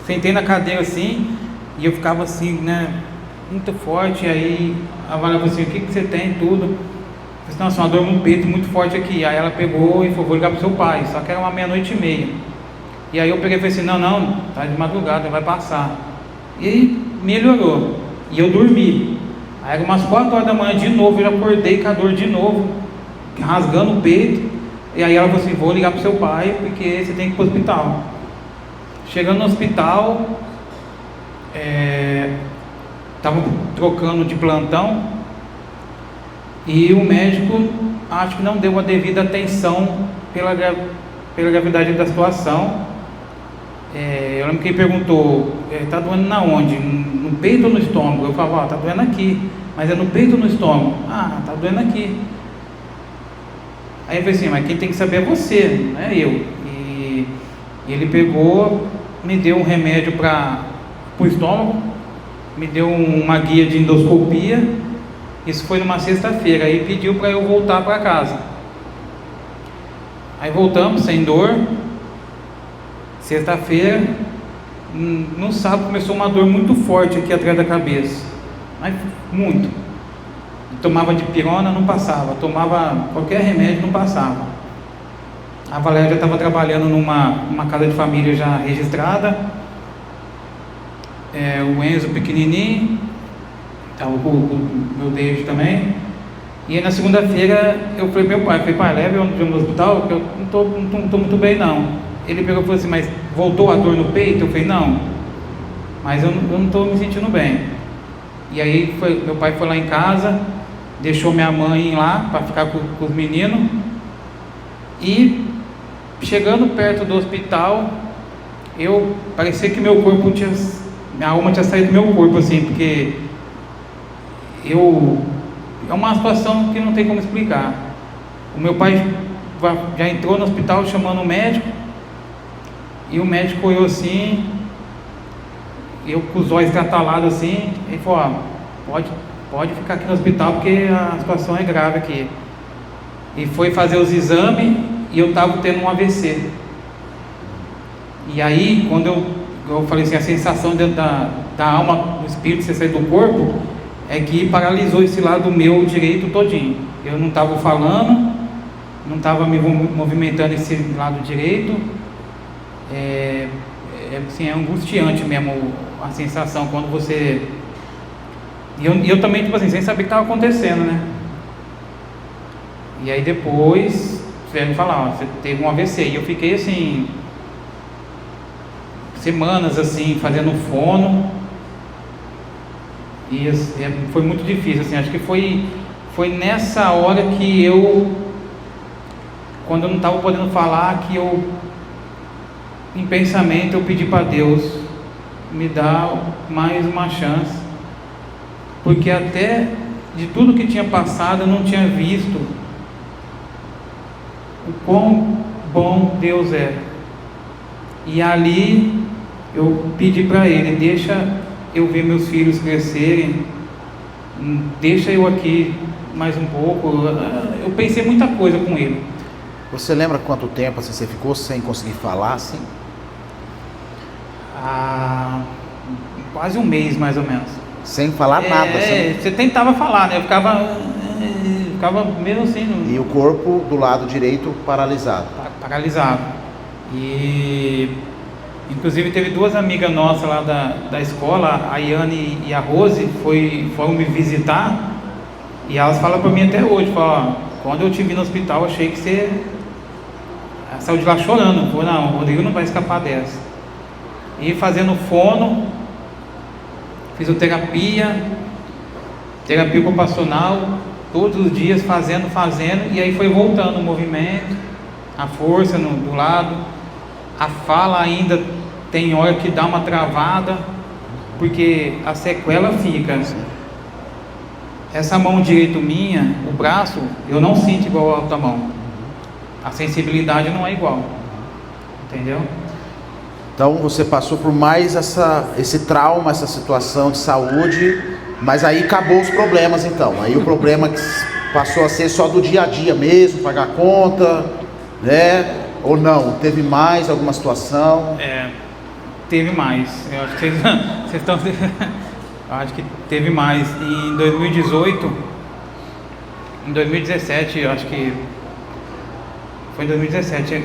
sentei na cadeira assim e eu ficava assim, né, muito forte. E aí a Vânia falou assim: o que você tem? Tudo. Eu disse: nossa, uma dor no peito muito forte aqui. Aí ela pegou e falou: vou ligar pro seu pai. Só que era uma 00:30. E aí eu peguei e falei assim: não, tá de madrugada, vai passar. E melhorou. E eu dormi. Aí era umas 4 horas da manhã de novo, eu já acordei com a dor de novo, rasgando o peito. E aí ela falou assim: vou ligar pro seu pai, porque você tem que ir pro hospital. Chegando no hospital, estavam trocando de plantão e o médico acho que não deu a devida atenção pela gravidade da situação. Eu lembro que ele perguntou, tá doendo na onde? No peito ou no estômago? Eu falava, tá doendo aqui, mas é no peito ou no estômago? Ah, tá doendo aqui. Aí eu falei assim, mas quem tem que saber é você, não é eu. E ele pegou, me deu um remédio para o estômago, me deu uma guia de endoscopia. Isso foi numa sexta-feira. Aí pediu para eu voltar para casa. Aí voltamos sem dor. Sexta-feira, no sábado começou uma dor muito forte aqui atrás da cabeça, mas muito. Tomava dipirona, não passava. Tomava qualquer remédio, não passava. A Valéria já estava trabalhando numa casa de família já registrada. O Enzo pequenininho, estava com o meu David também. E aí na segunda-feira eu falei pro meu pai, pai, leve eu no hospital, porque eu não tô muito bem não. Ele pegou e falou assim, mas voltou a dor no peito? Eu falei, não, mas eu não estou me sentindo bem. E aí meu pai foi lá em casa, deixou minha mãe lá para ficar com os meninos. E chegando perto do hospital, parecia que meu corpo minha alma tinha saído do meu corpo, assim, porque é uma situação que não tem como explicar. O meu pai já entrou no hospital chamando o médico, e o médico olhou assim, eu com os olhos catalados assim, ele falou, pode ficar aqui no hospital porque a situação é grave aqui. E foi fazer os exames e eu estava tendo um AVC. E aí, quando eu falei assim, a sensação dentro da alma, do espírito, você sair do corpo, é que paralisou esse lado meu direito todinho. Eu não estava falando, não estava me movimentando esse lado direito. Assim, é angustiante mesmo a sensação quando você... E eu também, tipo assim, sem saber o que estava acontecendo, né? E aí depois vieram me falar, você teve um AVC. E eu fiquei assim, semanas assim, fazendo fono. E foi muito difícil, assim, acho que foi nessa hora que quando eu não estava podendo falar, que em pensamento eu pedi para Deus me dar mais uma chance, porque até de tudo que tinha passado eu não tinha visto o quão bom Deus é. E ali eu pedi para Ele, deixa eu ver meus filhos crescerem, deixa eu aqui mais um pouco. Eu pensei muita coisa com Ele. Você lembra quanto tempo assim, você ficou sem conseguir falar assim? Quase um mês mais ou menos. Sem falar nada? Você tentava falar, né? Eu ficava mesmo assim. E o corpo do lado direito paralisado? Paralisado. E inclusive teve duas amigas nossas lá da escola, a Yane e a Rose, foram me visitar. E elas falam para mim até hoje, falam, quando eu te vi no hospital, eu achei que você saiu de lá chorando. Falei, não, o Rodrigo não vai escapar dessa. E fazendo fono, fisioterapia, terapia ocupacional, todos os dias fazendo, e aí foi voltando o movimento, a força do lado, a fala ainda tem hora que dá uma travada, porque a sequela fica. Essa mão direita minha, o braço, eu não sinto igual a outra mão. A sensibilidade não é igual. Entendeu? Então você passou por mais esse trauma, essa situação de saúde, mas aí acabou os problemas então. Aí o problema passou a ser só do dia a dia mesmo, pagar conta, né? Ou não? Teve mais alguma situação? Teve mais. Eu acho que vocês estão... Eu acho que teve mais. E em 2017, eu acho que foi em 2017,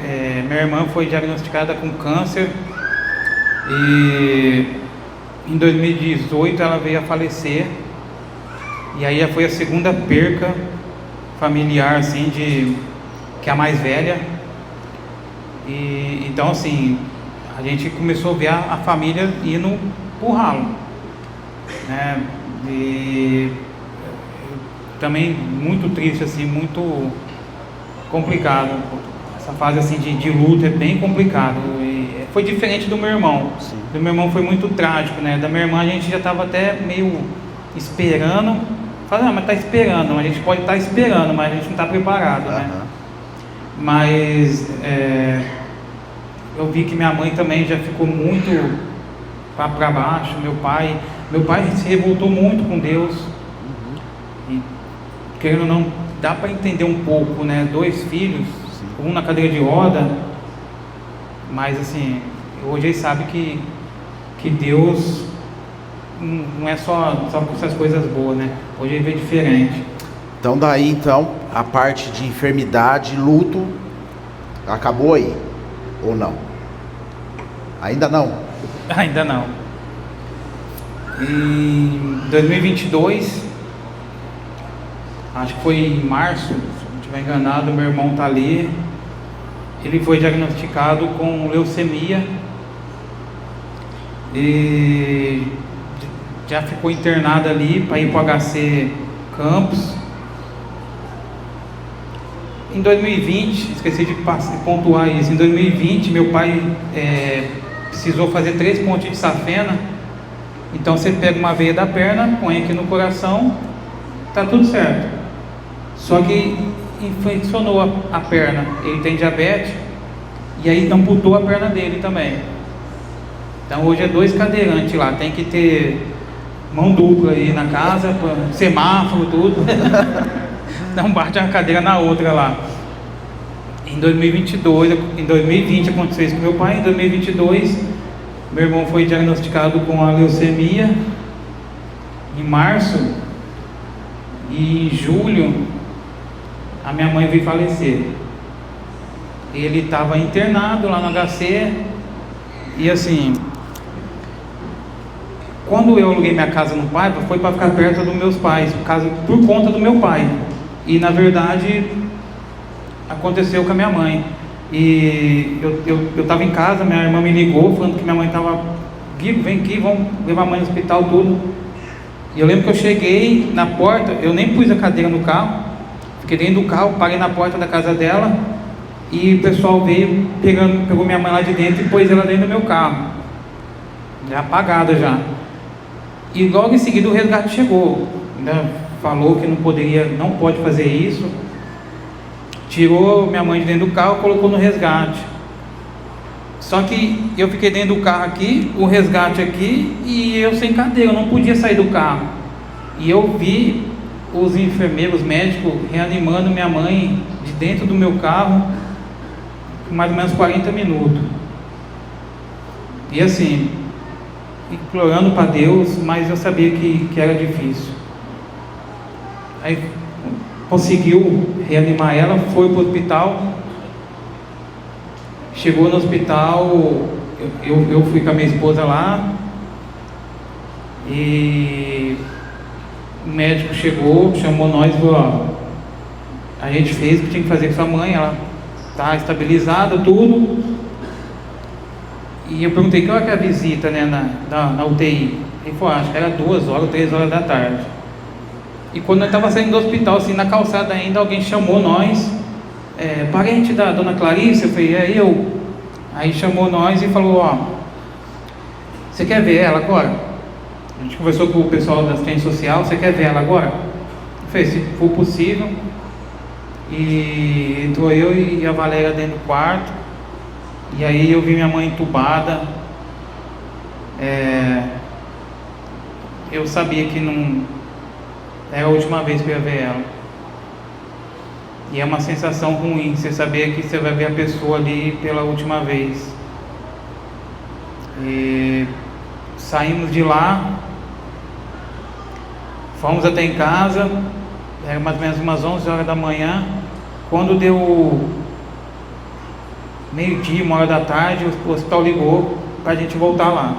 minha irmã foi diagnosticada com câncer e em 2018 ela veio a falecer. E aí foi a segunda perca familiar, assim, que é a mais velha. E então, assim, a gente começou a ver a família indo pro ralo. né? E também muito triste, assim, muito complicado. Essa fase assim de luto é bem complicado. E foi diferente do meu irmão. Sim. Do meu irmão foi muito trágico, né? Da minha irmã a gente já estava até meio esperando. Falei, mas tá esperando, a gente pode estar esperando, mas a gente não está preparado, né? Mas eu vi que minha mãe também já ficou muito para baixo. Meu pai se revoltou muito com Deus. E querendo ou não, dá para entender um pouco, né? 2 filhos, sim, um na cadeira de roda, mas assim, hoje ele sabe que Deus não é só com essas coisas boas, né? Hoje ele vê diferente. Então daí a parte de enfermidade, luto, acabou aí, ou não? Ainda não? Ainda não. Em 2022, acho que foi em março, se não estiver enganado, meu irmão tá ali. Ele foi diagnosticado com leucemia e já ficou internado ali para ir para o HC Campos. Em 2020, esqueci de pontuar isso, em 2020 meu pai precisou fazer 3 pontes de safena. Então você pega uma veia da perna, põe aqui no coração, tá tudo certo. Só que infeccionou a perna, ele tem diabetes, e aí amputou a perna dele também. Então hoje é 2 cadeirantes lá, tem que ter mão dupla aí na casa, semáforo, tudo. Não bate uma cadeira na outra lá. Em 2020 aconteceu isso com meu pai. Em 2022 meu irmão foi diagnosticado com a leucemia em março, e em julho a minha mãe veio falecer. Ele estava internado lá no HC, e assim, quando eu aluguei minha casa no Paiva, foi para ficar perto dos meus pais, por conta do meu pai. E na verdade aconteceu com a minha mãe. E eu estava em casa, minha irmã me ligou falando que minha mãe estava, Guigo, vem aqui, vamos levar a mãe no hospital, tudo. E eu lembro que eu cheguei na porta, eu nem pus a cadeira no carro, fiquei dentro do carro, parei na porta da casa dela, e o pessoal veio, pegou minha mãe lá de dentro e pôs ela dentro do meu carro, já apagada já. E logo em seguida o resgate chegou, ainda falou que não pode fazer isso, tirou minha mãe de dentro do carro e colocou no resgate. Só que eu fiquei dentro do carro aqui, o resgate aqui, e eu sem cadeira, eu não podia sair do carro. E eu vi os enfermeiros, os médicos reanimando minha mãe de dentro do meu carro por mais ou menos 40 minutos. E assim, implorando para Deus, mas eu sabia que era difícil. Aí conseguiu reanimar ela, foi para o hospital. Chegou no hospital, eu fui com a minha esposa lá, e o médico chegou, chamou nós e falou, ó, a gente fez o que tinha que fazer com sua mãe, ela está estabilizada, tudo. E eu perguntei que hora que é a visita, né, na UTI. Ele falou, acho que era 2 horas, 3 horas da tarde. E quando nós estávamos saindo do hospital, assim, na calçada ainda, alguém chamou nós, parente da dona Clarice. Eu falei, é eu. Aí chamou nós e falou, ó, você quer ver ela agora? A gente conversou com o pessoal da assistência social, você quer ver ela agora? Eu falei, se for possível. E entrou eu e a Valéria dentro do quarto, e aí eu vi minha mãe entubada. Eu sabia que não era a última vez que eu ia ver ela. E é uma sensação ruim, você saber que você vai ver a pessoa ali pela última vez. E saímos de lá, fomos até em casa, era mais ou menos umas 11 horas da manhã. Quando deu meio-dia, 1 hora da tarde, o hospital ligou pra gente voltar lá.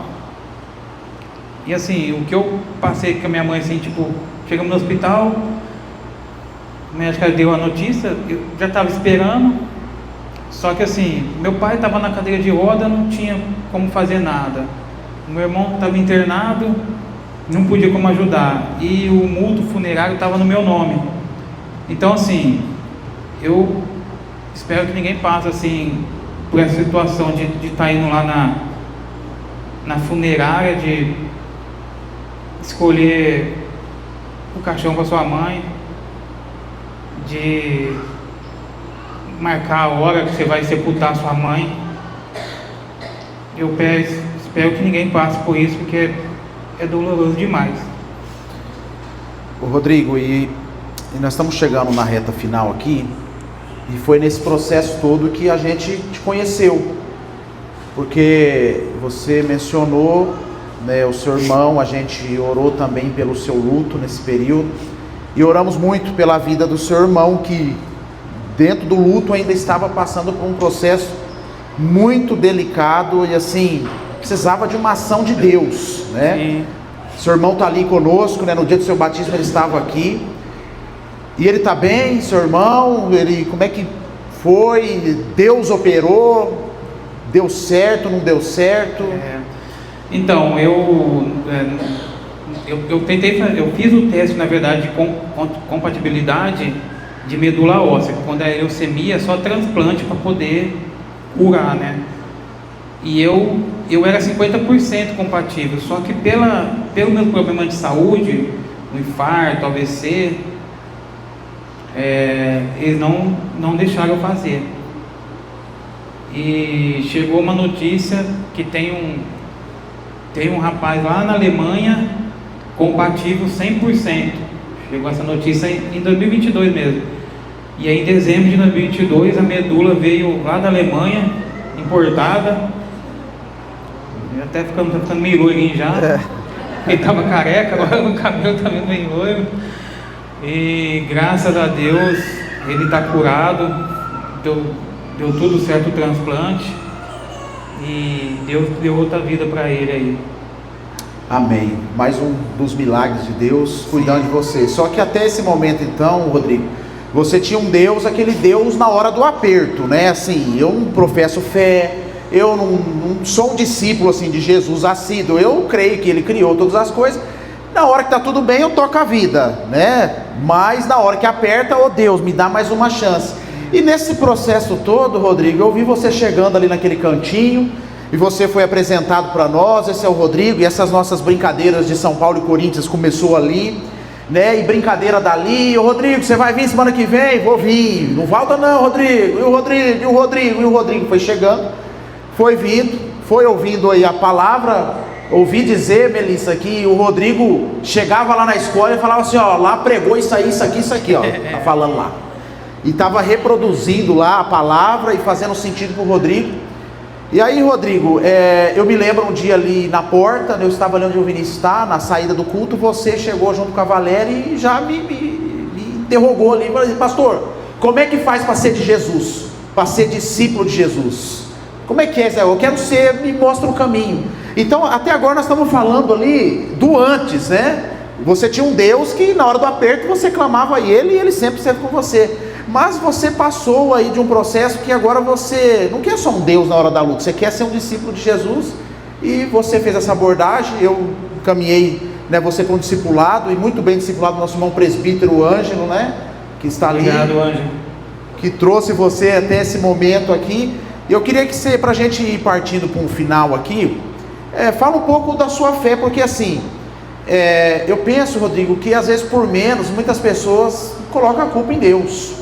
E assim, o que eu passei com a minha mãe, assim, tipo, chegamos no hospital, o médico deu a notícia, eu já estava esperando. Só que assim, meu pai estava na cadeira de roda, não tinha como fazer nada. O meu irmão estava internado, não podia como ajudar, e o multo funerário estava no meu nome. Então assim, eu espero que ninguém passe assim por essa situação de estar indo lá na funerária, de escolher o caixão para sua mãe, de marcar a hora que você vai sepultar sua mãe. Eu espero que ninguém passe por isso, porque é doloroso demais. Ô Rodrigo, e nós estamos chegando na reta final aqui, e foi nesse processo todo que a gente te conheceu, porque você mencionou, né, o seu irmão, a gente orou também pelo seu luto nesse período, e oramos muito pela vida do seu irmão, que dentro do luto ainda estava passando por um processo muito delicado, e assim, precisava de uma ação de Deus, né? Sim. Seu irmão está ali conosco, né? No dia do seu batismo ele estava aqui, e ele está bem, seu irmão, como é que foi? Deus operou, deu certo, não deu certo? Então, eu fiz o teste, na verdade, de compatibilidade de medula óssea. Quando é leucemia, só transplante para poder curar, né? E eu era 50% compatível, só que pelo meu problema de saúde, um infarto, AVC, eles não deixaram eu fazer. E chegou uma notícia que tem um rapaz lá na Alemanha compatível 100%. Chegou essa notícia em 2022 mesmo. E aí em dezembro de 2022 a medula veio lá da Alemanha, importada. Até tá ficando meio loirinho já. Ele estava careca, agora o cabelo está meio loiro. E graças a Deus ele está curado. Deu tudo certo o transplante. E Deus deu outra vida para ele aí. Amém. Mais um dos milagres de Deus cuidando de você. Só que até esse momento então, Rodrigo, você tinha um Deus, aquele Deus na hora do aperto, né? Assim, eu não professo fé, eu não sou um discípulo assim de Jesus assíduo. Eu creio que Ele criou todas as coisas. Na hora que está tudo bem, eu toco a vida, né? Mas na hora que aperta, oh Deus, me dá mais uma chance. E nesse processo todo, Rodrigo, eu vi você chegando ali naquele cantinho, e você foi apresentado para nós. Esse é o Rodrigo, e essas nossas brincadeiras de São Paulo e Corinthians começou ali, né? E brincadeira dali. Ô Rodrigo, você vai vir semana que vem? Vou vir. Não falta não, Rodrigo. E o Rodrigo, e o Rodrigo, e o Rodrigo foi chegando, foi vindo, foi ouvindo aí a palavra. Ouvi dizer, Melissa, que o Rodrigo chegava lá na escola e falava assim, ó, lá pregou isso aí, isso aqui, ó, tá falando lá. E estava reproduzindo lá a palavra e fazendo sentido para o Rodrigo. E aí, Rodrigo, eu me lembro um dia ali na porta, eu estava ali onde o Vinícius está, na saída do culto, você chegou junto com a Valéria e já me interrogou ali, falou assim, pastor, como é que faz para ser de Jesus? Para ser discípulo de Jesus? Como é que é, Zé? Eu quero ser, me mostra o caminho. Então, até agora nós estamos falando ali do antes, né? Você tinha um Deus que na hora do aperto você clamava a Ele e Ele sempre esteve com você. Mas você passou aí de um processo que agora você não quer só um Deus na hora da luta, você quer ser um discípulo de Jesus, e você fez essa abordagem. Eu caminhei, né, você para um discipulado, e muito bem discipulado, nosso irmão presbítero Ângelo, né, que está ali. Obrigado, Ângelo. Que trouxe você até esse momento aqui. Eu queria que você, para a gente ir partindo para um final aqui, fala um pouco da sua fé, porque assim, eu penso, Rodrigo, que às vezes por menos, muitas pessoas colocam a culpa em Deus,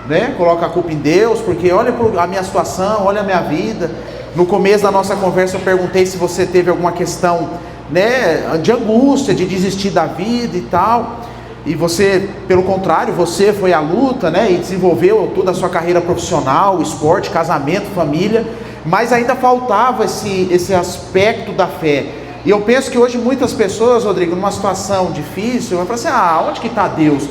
né? Coloca a culpa em Deus, porque olha a minha situação, olha a minha vida. No começo da nossa conversa eu perguntei se você teve alguma questão, né, de angústia, de desistir da vida e tal, e você, pelo contrário, você foi à luta, né, e desenvolveu toda a sua carreira profissional, esporte, casamento, família, mas ainda faltava esse aspecto da fé. E eu penso que hoje muitas pessoas, Rodrigo, numa situação difícil, vão falar assim, onde que está Deus?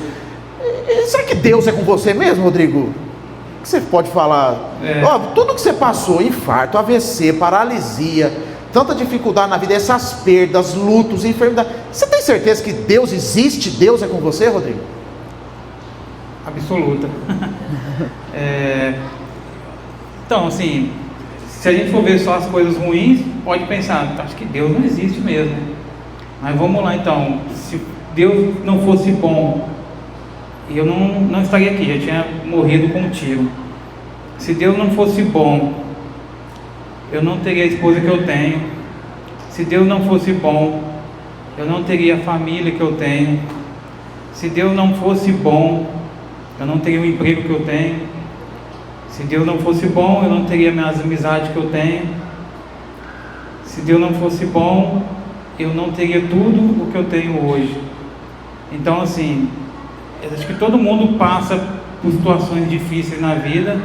Será que Deus é com você mesmo, Rodrigo? O que você pode falar? Ó, tudo que você passou, infarto, AVC, paralisia, tanta dificuldade na vida, essas perdas, lutos, enfermidades, você tem certeza que Deus existe? Deus é com você, Rodrigo? Absoluta. Então, assim, se a gente for ver só as coisas ruins, pode pensar, acho que Deus não existe mesmo. Mas vamos lá então, se Deus não fosse bom, eu não estaria aqui, eu tinha morrido com um tiro. Se Deus não fosse bom, eu não teria a esposa que eu tenho. Se Deus não fosse bom, eu não teria a família que eu tenho. Se Deus não fosse bom, eu não teria o emprego que eu tenho. Se Deus não fosse bom, eu não teria minhas amizades que eu tenho. Se Deus não fosse bom, eu não teria tudo o que eu tenho hoje. Então assim, eu acho que todo mundo passa por situações difíceis na vida.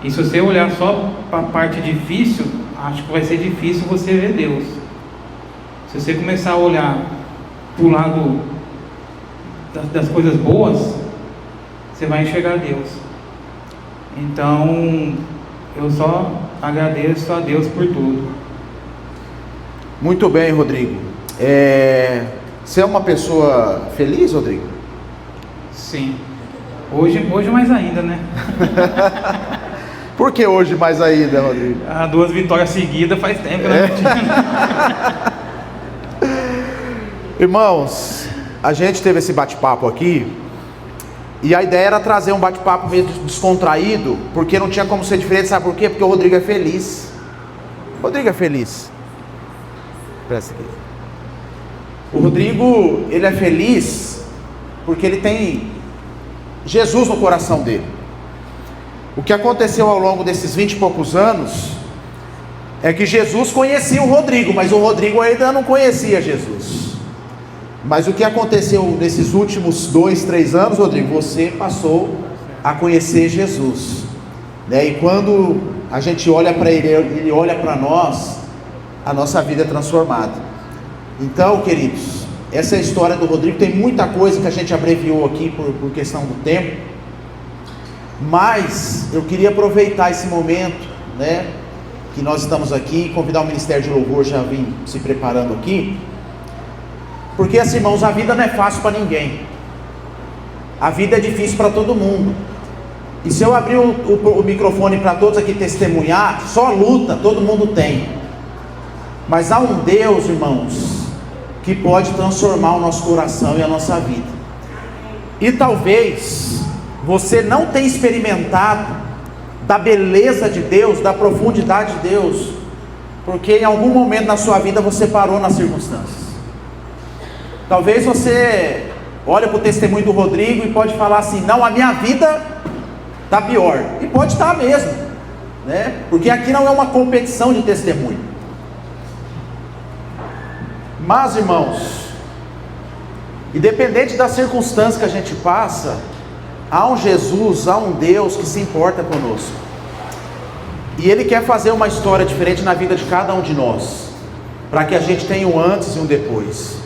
E se você olhar só para a parte difícil, acho que vai ser difícil você ver Deus. Se você começar a olhar para o lado das coisas boas, você vai enxergar Deus. Então, eu só agradeço a Deus por tudo. Muito bem, Rodrigo. Você é uma pessoa feliz, Rodrigo? Sim. Hoje mais ainda, né? Por que hoje mais ainda, Rodrigo? 2 vitórias seguidas faz tempo, né? Irmãos, a gente teve esse bate-papo aqui, e a ideia era trazer um bate-papo meio descontraído, porque não tinha como ser diferente, sabe por quê? Porque o Rodrigo é feliz. O Rodrigo é feliz. Presta aqui. O Rodrigo, ele é feliz porque ele tem Jesus no coração dele. O que aconteceu ao longo desses 20 e poucos anos é que Jesus conhecia o Rodrigo, mas o Rodrigo ainda não conhecia Jesus. Mas o que aconteceu nesses últimos 2, 3 anos, Rodrigo? Você passou a conhecer Jesus, né? E quando a gente olha para ele, ele olha para nós, a nossa vida é transformada. Então, queridos, essa é a história do Rodrigo. Tem muita coisa que a gente abreviou aqui por questão do tempo, mas eu queria aproveitar esse momento, né, que nós estamos aqui, convidar o Ministério de Louvor, já vim se preparando aqui, porque assim, irmãos, a vida não é fácil para ninguém, a vida é difícil para todo mundo, e se eu abrir o microfone para todos aqui testemunhar, só luta todo mundo tem, mas há um Deus, irmãos, que pode transformar o nosso coração e a nossa vida. E talvez você não tenha experimentado da beleza de Deus, da profundidade de Deus, porque em algum momento na sua vida você parou nas circunstâncias. Talvez você olhe para o testemunho do Rodrigo e pode falar assim: não, a minha vida está pior. E pode estar mesmo, né? Porque aqui não é uma competição de testemunho. Mas, irmãos, independente da circunstância que a gente passa, há um Jesus, há um Deus que se importa conosco, e Ele quer fazer uma história diferente na vida de cada um de nós, para que a gente tenha um antes e um depois.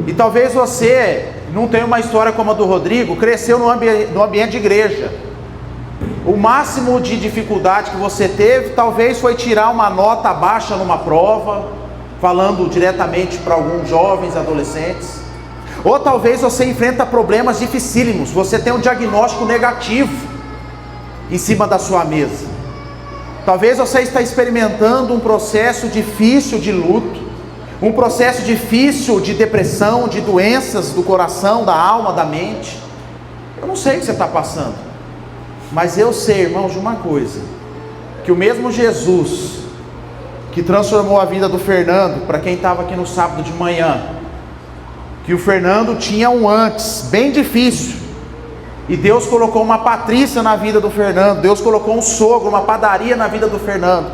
E talvez você não tenha uma história como a do Rodrigo, cresceu no ambiente de igreja. O máximo de dificuldade que você teve, talvez foi tirar uma nota baixa numa prova, falando diretamente para alguns jovens, adolescentes. Ou talvez você enfrenta problemas dificílimos, você tem um diagnóstico negativo em cima da sua mesa. Talvez você está experimentando um processo difícil de luto, um processo difícil de depressão, de doenças do coração, da alma, da mente. Eu não sei o que você está passando, mas eu sei, irmãos, de uma coisa, que o mesmo Jesus que transformou a vida do Fernando, para quem estava aqui no sábado de manhã, que o Fernando tinha um antes, bem difícil, e Deus colocou uma Patrícia na vida do Fernando, Deus colocou um sogro, uma padaria na vida do Fernando,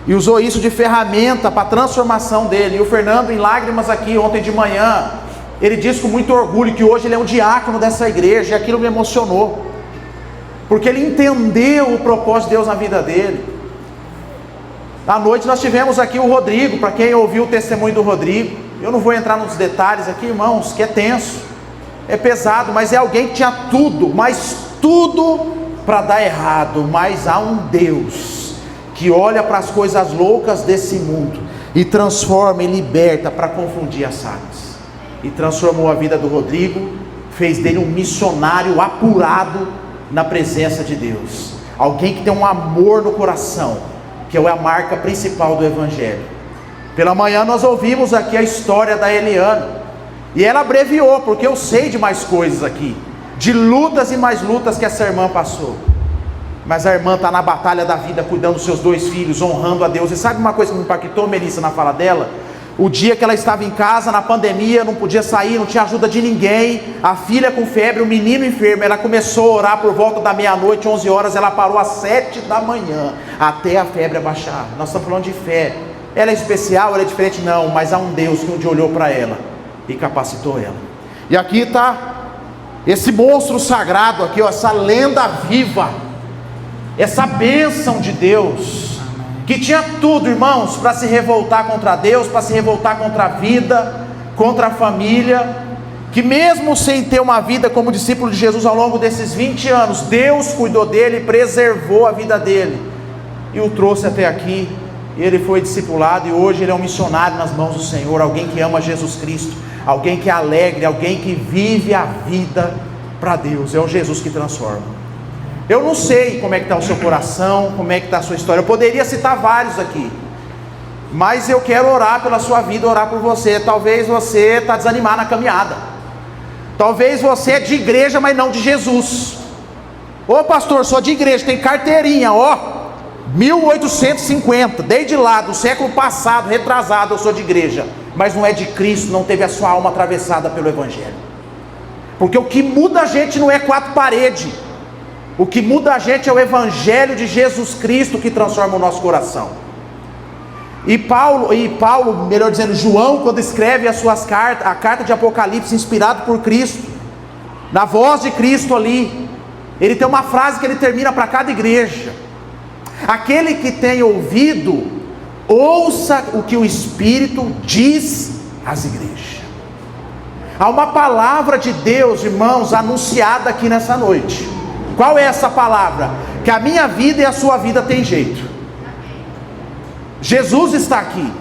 e usou isso de ferramenta para a transformação dele. E o Fernando, em lágrimas aqui ontem de manhã, ele disse com muito orgulho que hoje ele é um diácono dessa igreja, e aquilo me emocionou, porque ele entendeu o propósito de Deus na vida dele. À noite nós tivemos aqui o Rodrigo, para quem ouviu o testemunho do Rodrigo, eu não vou entrar nos detalhes aqui, irmãos, que é tenso, é pesado, mas é alguém que tinha tudo, mas tudo para dar errado, mas há um Deus que olha para as coisas loucas desse mundo e transforma e liberta para confundir as sábias. E transformou a vida do Rodrigo, fez dele um missionário apurado na presença de Deus, alguém que tem um amor no coração, que é a marca principal do Evangelho. Pela manhã nós ouvimos aqui a história da Eliana, e ela abreviou, porque eu sei de mais coisas aqui, de lutas e mais lutas que essa irmã passou. Mas a irmã está na batalha da vida, cuidando dos seus 2 filhos, honrando a Deus. E sabe uma coisa que me impactou, Melissa, na fala dela? O dia que ela estava em casa, na pandemia, não podia sair, não tinha ajuda de ninguém, a filha com febre, o menino enfermo, ela começou a orar por volta da meia-noite, 11 horas, ela parou às 7 da manhã, até a febre abaixar. Nós estamos falando de fé. Ela é especial, ela é diferente? Não, mas há um Deus que um dia olhou para ela e capacitou ela. E aqui está esse monstro sagrado aqui, ó, essa lenda viva, essa bênção de Deus, que tinha tudo, irmãos, para se revoltar contra Deus, para se revoltar contra a vida, contra a família, que mesmo sem ter uma vida como discípulo de Jesus ao longo desses 20 anos, Deus cuidou dele, preservou a vida dele, e o trouxe até aqui. Ele foi discipulado, e hoje ele é um missionário nas mãos do Senhor, alguém que ama Jesus Cristo, alguém que é alegre, alguém que vive a vida para Deus. É o Jesus que transforma. Eu não sei como é que está o seu coração, como é que está a sua história. Eu poderia citar vários aqui, mas eu quero orar pela sua vida, orar por você. Talvez você está desanimado na caminhada. Talvez você é de igreja, mas não de Jesus. Ô pastor, sou de igreja, tem carteirinha, ó, 1850, desde lá, do século passado, retrasado, eu sou de igreja. Mas não é de Cristo, não teve a sua alma atravessada pelo Evangelho. Porque o que muda a gente não é 4 paredes. O que muda a gente é o Evangelho de Jesus Cristo, que transforma o nosso coração. E Paulo, melhor dizendo, João, quando escreve as suas cartas, a carta de Apocalipse, inspirado por Cristo, na voz de Cristo ali, ele tem uma frase que ele termina para cada igreja: aquele que tem ouvido, ouça o que o Espírito diz às igrejas. Há uma palavra de Deus, irmãos, anunciada aqui nessa noite. Qual é essa palavra? Que a minha vida e a sua vida tem jeito. Jesus está aqui,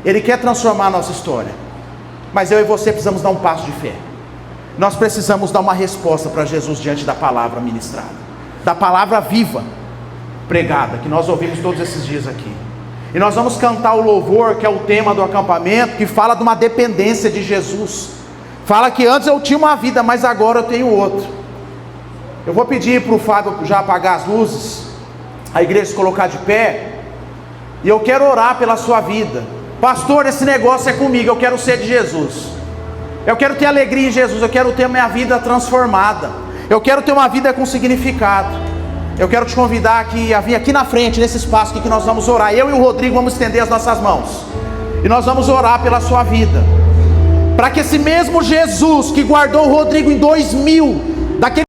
Ele quer transformar a nossa história, mas eu e você precisamos dar um passo de fé. Nós precisamos dar uma resposta para Jesus diante da palavra ministrada, da palavra viva, pregada, que nós ouvimos todos esses dias aqui. E nós vamos cantar o louvor, que é o tema do acampamento, que fala de uma dependência de Jesus. Fala que antes eu tinha uma vida, mas agora eu tenho outra. Eu vou pedir para o Fábio já apagar as luzes, a igreja se colocar de pé, e eu quero orar pela sua vida. Pastor, esse negócio é comigo, eu quero ser de Jesus, eu quero ter alegria em Jesus, eu quero ter minha vida transformada, eu quero ter uma vida com significado. Eu quero te convidar aqui, a vir aqui na frente, nesse espaço aqui, que nós vamos orar. Eu e o Rodrigo vamos estender as nossas mãos, e nós vamos orar pela sua vida, para que esse mesmo Jesus que guardou o Rodrigo em 2000, daquele